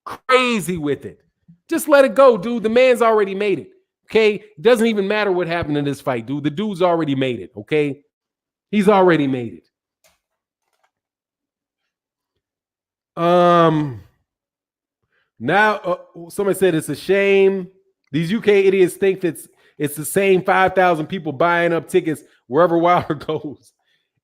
crazy with it. Just let it go, dude. The man's already made it. Okay? It doesn't even matter what happened in this fight, dude. The dude's already made it. Okay? He's already made it. Now, somebody said it's a shame. These UK idiots think that it's the same 5,000 people buying up tickets wherever Wilder goes.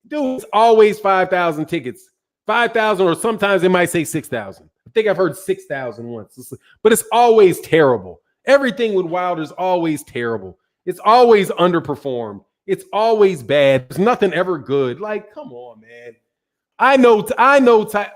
Dude, it's always 5,000 tickets. 5,000, or sometimes they might say 6,000. I think I've heard 6,000 once. But it's always terrible. Everything with Wilder is always terrible. It's always underperformed. It's always bad. There's nothing ever good. Like, come on, man. I know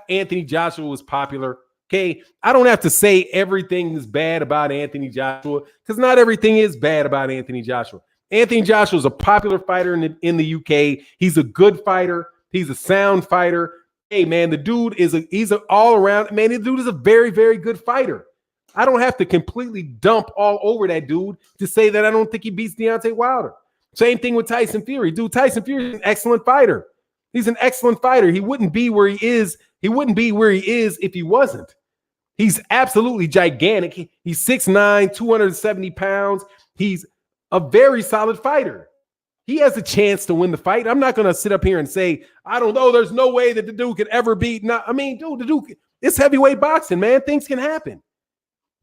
Anthony Joshua was popular. Okay, I don't have to say everything is bad about Anthony Joshua because not everything is bad about Anthony Joshua. Anthony Joshua is a popular fighter in the UK. He's a good fighter. He's a sound fighter. Hey man, the dude he's an all around man. The dude is a very, very good fighter. I don't have to completely dump all over that dude to say that I don't think he beats Deontay Wilder. Same thing with Tyson Fury. Dude, Tyson Fury is an excellent fighter. He's an excellent fighter. He wouldn't be where he is. He wouldn't be where he is if he wasn't. He's absolutely gigantic. He's 6'9", 270 pounds. He's a very solid fighter. He has a chance to win the fight. I'm not going to sit up here and say, I don't know, there's no way that the dude could ever beat. No, I mean, dude, it's heavyweight boxing, man. Things can happen.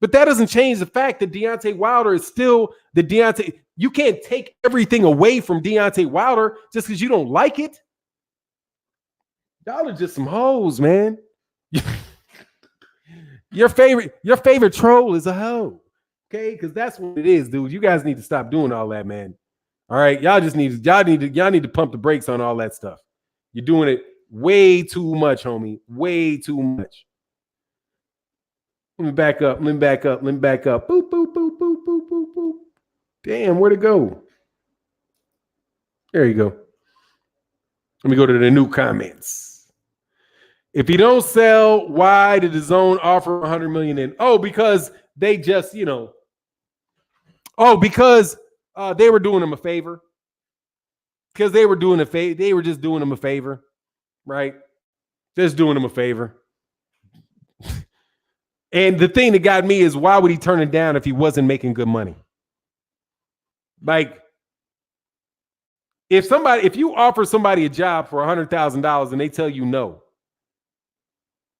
But that doesn't change the fact that Deontay Wilder is still the Deontay. You can't take everything away from Deontay Wilder just because you don't like it. Y'all are just some hoes, man. Your favorite troll is a hoe. Okay, because that's what it is, dude. You guys need to stop doing all that, man. All right, y'all need to pump the brakes on all that stuff. You're doing it way too much, homie. Way too much. Let me back up. Boop, boop, boop, boop, boop, boop, boop. Damn, where'd it go? There you go. Let me go to the new comments. If you don't sell, why did the zone offer $100 million in? Oh, because they just, because they were doing him a favor. Because they were doing they were just doing him a favor, right? Just doing him a favor. And the thing that got me is, why would he turn it down if he wasn't making good money? Like, if you offer somebody a job for $100,000 and they tell you no,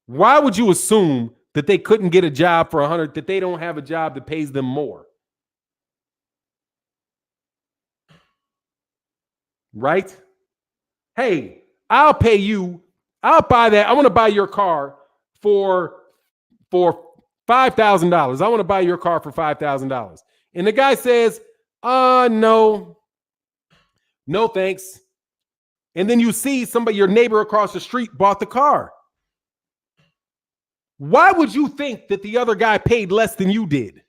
why would you assume that they couldn't get a job for $100,000, that they don't have a job that pays them more? Right? Hey, I'll pay you. I'll buy that. I want to buy your car for $5,000. I want to buy your car for $5,000. And the guy says, no, thanks. And then you see your neighbor across the street bought the car. Why would you think that the other guy paid less than you did?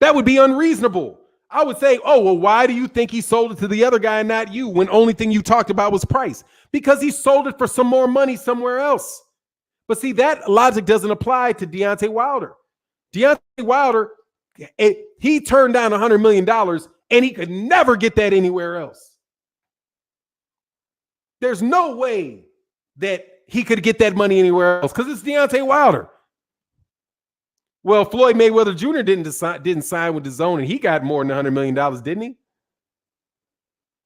That would be unreasonable. I would say, oh, well, why do you think he sold it to the other guy and not you when only thing you talked about was price? Because he sold it for some more money somewhere else. But see, that logic doesn't apply to Deontay Wilder. Deontay Wilder, he turned down $100 million and he could never get that anywhere else. There's no way that he could get that money anywhere else because it's Deontay Wilder. Well, Floyd Mayweather Jr. didn't sign with DAZN, and he got more than $100 million, didn't he?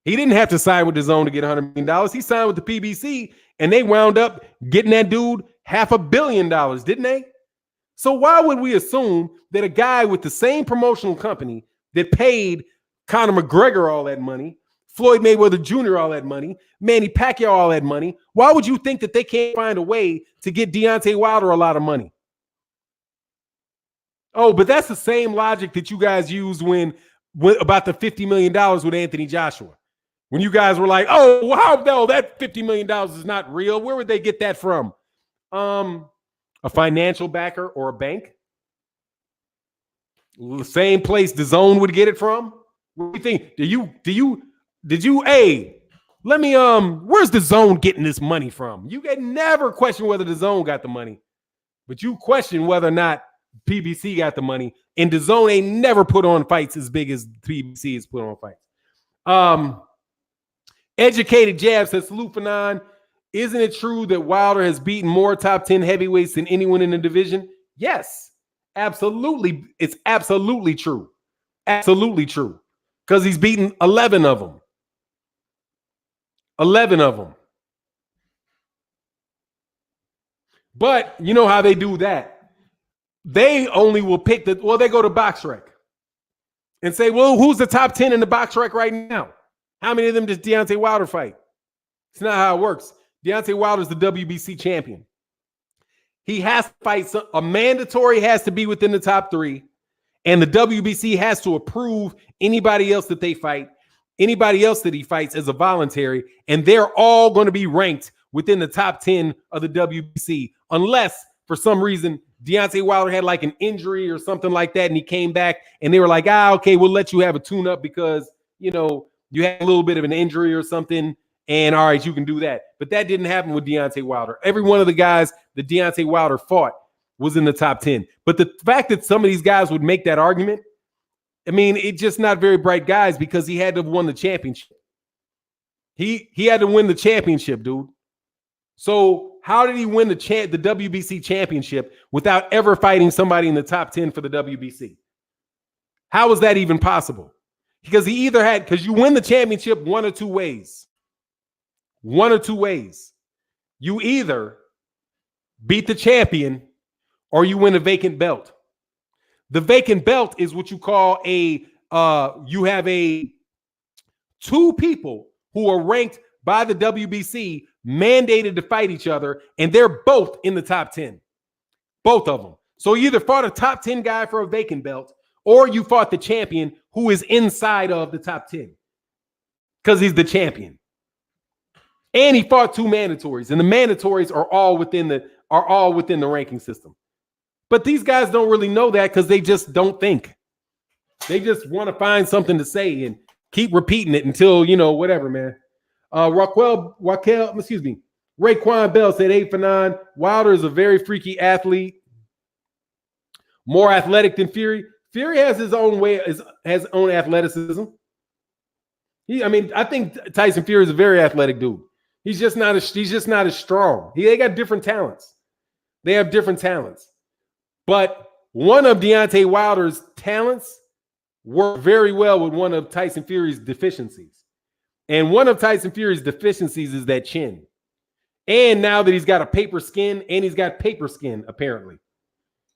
He didn't have to sign with DAZN to get $100 million. He signed with the PBC, and they wound up getting that dude $500 million, didn't they? So why would we assume that a guy with the same promotional company that paid Conor McGregor all that money, Floyd Mayweather Jr. all that money, Manny Pacquiao all that money, why would you think that they can't find a way to get Deontay Wilder a lot of money? Oh, but that's the same logic that you guys used when about the $50 million with Anthony Joshua. When you guys were like, oh, wow, no, that $50 million is not real. Where would they get that from? A financial backer or a bank? The same place DAZN would get it from? What do you think? Where's DAZN getting this money from? You can never question whether DAZN got the money, but you question whether or not PBC got the money, and DAZN ain't never put on fights as big as PBC has put on fights. Educated Jab says, Salute Fanon, isn't it true that Wilder has beaten more top 10 heavyweights than anyone in the division? Yes, absolutely. It's absolutely true. Absolutely true. Because he's beaten 11 of them. 11 of them. But you know how they do that? They only will pick they go to BoxRec and say, well, who's the top 10 in the BoxRec right now? How many of them does Deontay Wilder fight? It's not how it works. Deontay Wilder's the WBC champion. He has to fight. A mandatory has to be within the top 3, and the WBC has to approve anybody else that they fight. anybody else that he fights as a voluntary, and they're all going to be ranked within the top 10 of the WBC, unless for some reason Deontay Wilder had like an injury or something like that, and he came back and they were like, okay, we'll let you have a tune-up because, you know, you had a little bit of an injury or something, and all right, you can do that. But that didn't happen with Deontay Wilder. Every one of the guys that Deontay Wilder fought was in the top 10. But the fact that some of these guys would make that argument, I mean, it's just not very bright guys, because he had to have won the championship. He had to win the championship, dude. So how did he win the WBC championship without ever fighting somebody in the top 10 for the WBC? How is that even possible? Because he either had, because you win the championship one or two ways. One or two ways. You either beat the champion or you win a vacant belt. The vacant belt is what you call you have two people who are ranked by the WBC, mandated to fight each other, and they're both in the top 10. Both of them. So you either fought a top 10 guy for a vacant belt, or you fought the champion who is inside of the top 10 because he's the champion. And he fought two mandatories, and the mandatories are all within the ranking system. But these guys don't really know that because they just don't think. They just want to find something to say and keep repeating it until, you know, whatever, man. Raekwon Bell said 8 for 9. Wilder is a very freaky athlete, more athletic than Fury. Fury has his own way, has his own athleticism. I think Tyson Fury is a very athletic dude. He's just not as strong. They got different talents. They have different talents. But one of Deontay Wilder's talents worked very well with one of Tyson Fury's deficiencies. And one of Tyson Fury's deficiencies is that chin. And now that he's got a paper skin, and he's got paper skin, apparently.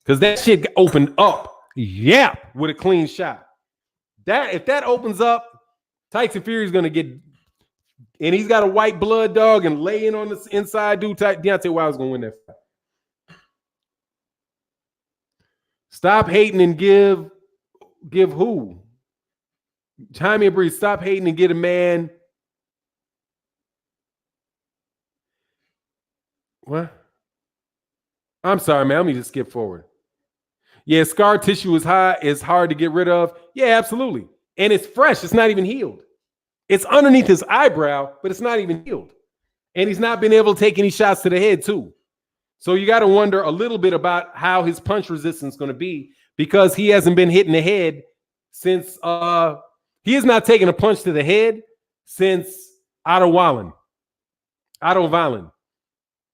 Because that shit opened up, with a clean shot. If that opens up, Tyson Fury's going to get, and he's got a white blood dog and laying on the inside, dude, Deontay Wilder's going to win that fight. Stop hating and give who? Jaime and Breeze, stop hating and get a man. What? I'm sorry, man. Let me just skip forward. Yeah, scar tissue is hard to get rid of. Yeah, absolutely. And it's fresh. It's not even healed. It's underneath his eyebrow, but it's not even healed. And he's not been able to take any shots to the head, too. So you got to wonder a little bit about how his punch resistance is going to be, because he hasn't been hitting the head since he has not taken a punch to the head since Otto Wallin.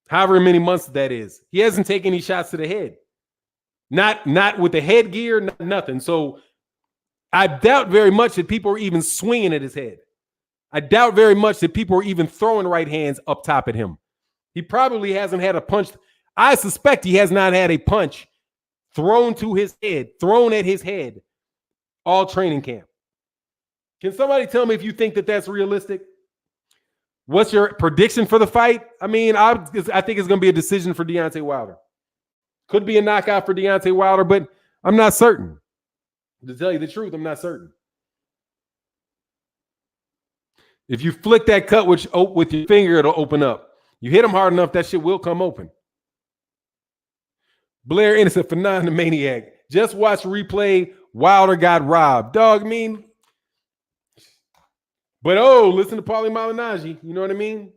However many months that is. He hasn't taken any shots to the head. Not with the headgear, nothing. So I doubt very much that people are even swinging at his head. I doubt very much that people are even throwing right hands up top at him. He probably hasn't had a punch. I suspect he has not had a punch thrown at his head all training camp. Can somebody tell me if you think that that's realistic? What's your prediction for the fight? I mean, I think it's going to be a decision for Deontay Wilder. Could be a knockout for Deontay Wilder, but I'm not certain. To tell you the truth, I'm not certain. If you flick that cut with your finger, it'll open up. You hit him hard enough, that shit will come open. Blair Innocent for 9 the Maniac. Just watch replay. Wilder got robbed. Dog, I mean. But listen to Paulie Malignaggi. You know what I mean?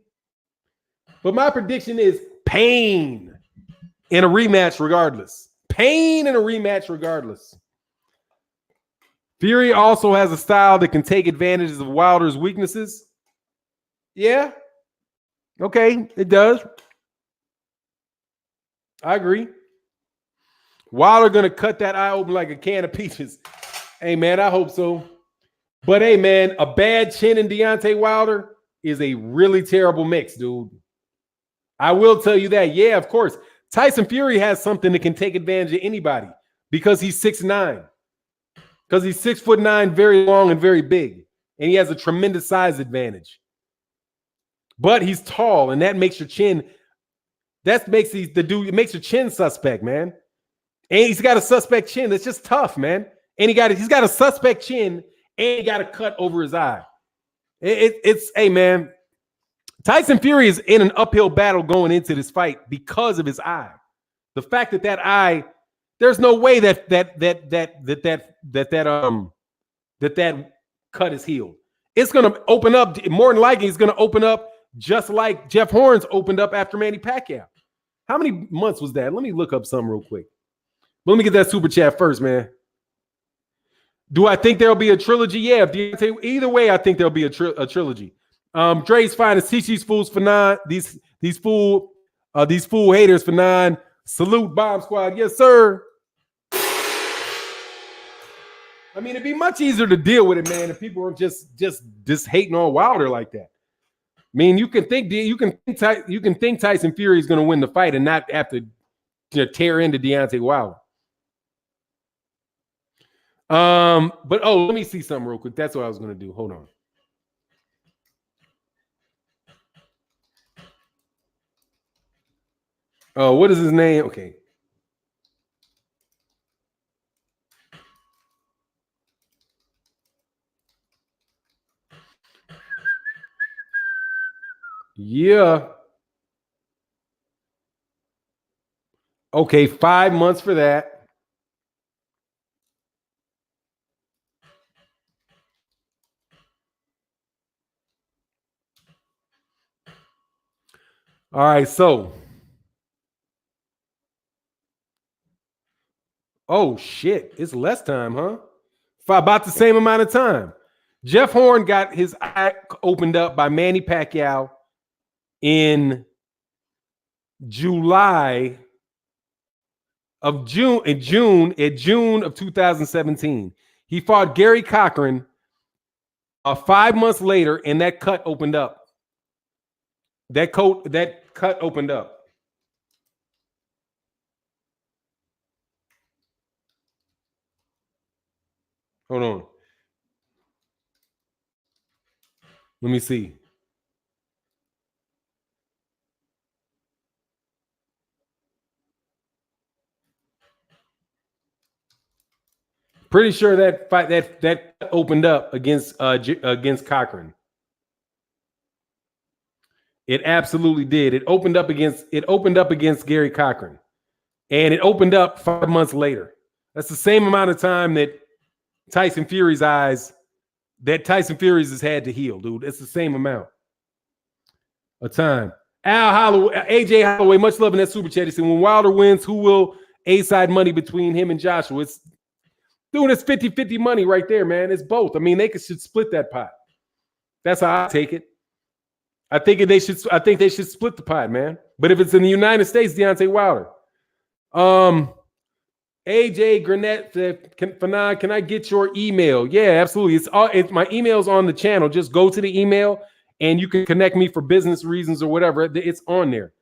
But my prediction is pain in a rematch regardless. Pain in a rematch regardless. Fury also has a style that can take advantages of Wilder's weaknesses. Yeah. Okay, it does. I agree. Wilder going to cut that eye open like a can of peaches. Hey, man, I hope so. But, hey, man, a bad chin in Deontay Wilder is a really terrible mix, dude. I will tell you that. Yeah, of course. Tyson Fury has something that can take advantage of anybody because he's 6'9". Because he's 6'9", very long and very big. And he has a tremendous size advantage. But he's tall, and that makes your chin, it makes your chin suspect, man. And he's got a suspect chin. That's just tough, man. And he's got a suspect chin, and he got a cut over his eye. Hey, man, Tyson Fury is in an uphill battle going into this fight because of his eye. The fact that eye, there's no way that cut is healed. It's going to open up, more than likely, it's going to open up just like Jeff Horns opened up after Manny Pacquiao. How many months was that? Let me look up something real quick. But let me get that super chat first, man. Do I think there'll be a trilogy? Yeah, either way, I think there'll be a trilogy. Dre's fine. Teach these fools for nine. These fool haters for nine. Salute Bomb Squad. Yes, sir. I mean, it'd be much easier to deal with it, man, if people weren't just hating on Wilder like that. I mean, you can think Tyson Fury is going to win the fight and not have to tear into Deontay Wilder. But let me see something real quick. That's what I was going to do. Hold on. Oh, what is his name? Okay. Yeah. Okay, 5 months for that. All right, so. Oh, shit. It's less time, huh? For about the same amount of time. Jeff Horn got his eye opened up by Manny Pacquiao in June of 2017. He fought Gary Cochran 5 months later, and that cut opened up. That cut opened up. Hold on. Let me see. Pretty sure that fight that opened up against Cochran. It absolutely did. It opened up against Gary Cochran, and it opened up 5 months later. That's the same amount of time that Tyson Fury's has had to heal, dude. It's the same amount of time. AJ Holloway, much love in that super chat. He said, when Wilder wins, who will A-side money between him and Joshua? It's 50-50 money right there, man. It's both. I mean, should split that pot. That's how I take it. I think they should split the pot, man. But if it's in the United States, Deontay Wilder. AJ Granette said, Fanan, can I get your email? Yeah, absolutely. It's my email's on the channel. Just go to the email and you can connect me for business reasons or whatever. It's on there.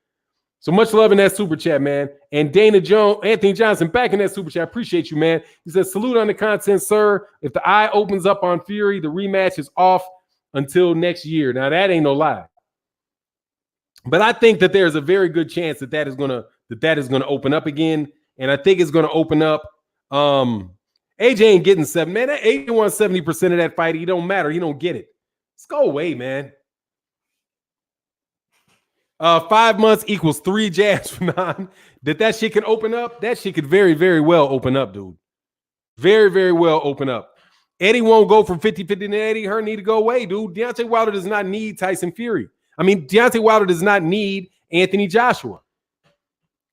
So much love in that super chat, man. And Anthony Johnson, back in that super chat. Appreciate you, man. He says, salute on the content, sir. If the eye opens up on Fury, the rematch is off until next year. Now, that ain't no lie. But I think that there's a very good chance that is gonna open up again. And I think it's gonna open up. AJ ain't getting 7. Man, that AJ won 70% of that fight. He don't matter. He don't get it. Let's go away, man. 5 months equals 3 jabs from 9. That shit can open up. That shit could very, very well open up, dude. Very, very well open up. Eddie won't go from 50-50 to Eddie. Her need to go away, dude. Deontay Wilder does not need Tyson Fury. I mean, Deontay Wilder does not need Anthony Joshua.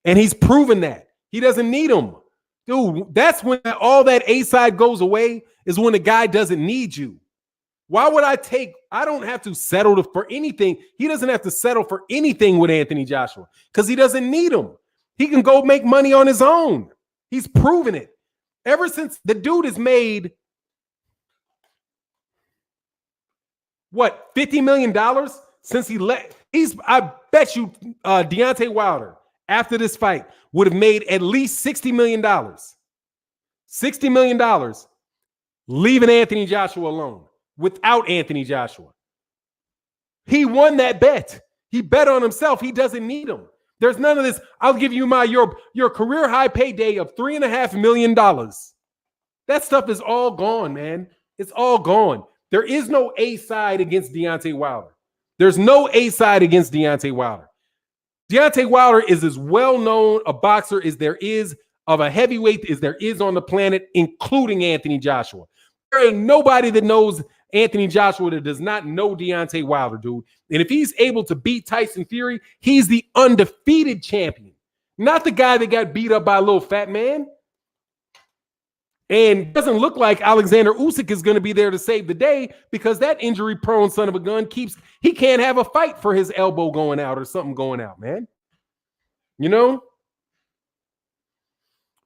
And he's proven that. He doesn't need him. Dude, that's when all that A-side goes away, is when the guy doesn't need you. Why would I don't have to settle for anything. He doesn't have to settle for anything with Anthony Joshua because he doesn't need him. He can go make money on his own. He's proven it. Ever since the dude has made, what, $50 million since he left. I bet you Deontay Wilder, after this fight, would have made at least $60 million. $60 million leaving Anthony Joshua alone. Without Anthony Joshua. He won that bet. He bet on himself. He doesn't need him. There's none of this. I'll give you your career high payday of $3.5 million. That stuff is all gone, man. It's all gone. There is no A side against Deontay Wilder. There's no A side against Deontay Wilder. Deontay Wilder is as well known a boxer as there is of a heavyweight as there is on the planet, including Anthony Joshua. There ain't nobody that knows Anthony Joshua that does not know Deontay Wilder, dude. And if he's able to beat Tyson Fury, he's the undefeated champion, not the guy that got beat up by a little fat man. And doesn't look like Alexander Usyk is going to be there to save the day because that injury-prone son of a gun he can't have a fight for his elbow going out or something going out, man. You know?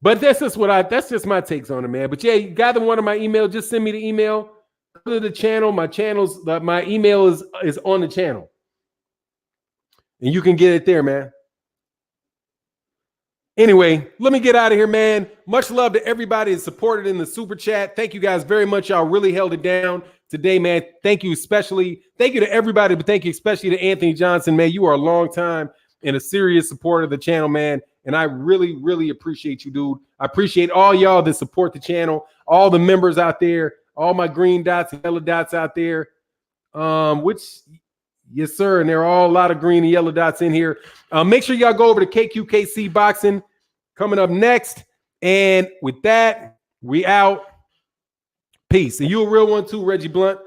But that's just my takes on it, man. But yeah, you gather one of my emails, just send me the email. Go to the channel. My email is on the channel. And you can get it there, man. Anyway, let me get out of here, man. Much love to everybody that supported in the super chat. Thank you guys very much. Y'all really held it down today, man. Thank you to everybody, but thank you especially to Anthony Johnson, man. You are a long time and a serious supporter of the channel, man. And I really, really appreciate you, dude. I appreciate all y'all that support the channel, all the members out there, all my green dots and yellow dots out there. Yes, sir. And there are all a lot of green and yellow dots in here. Make sure y'all go over to KQKC Boxing coming up next. And with that, we out. Peace. And you a real one too, Reggie Blunt.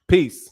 Peace.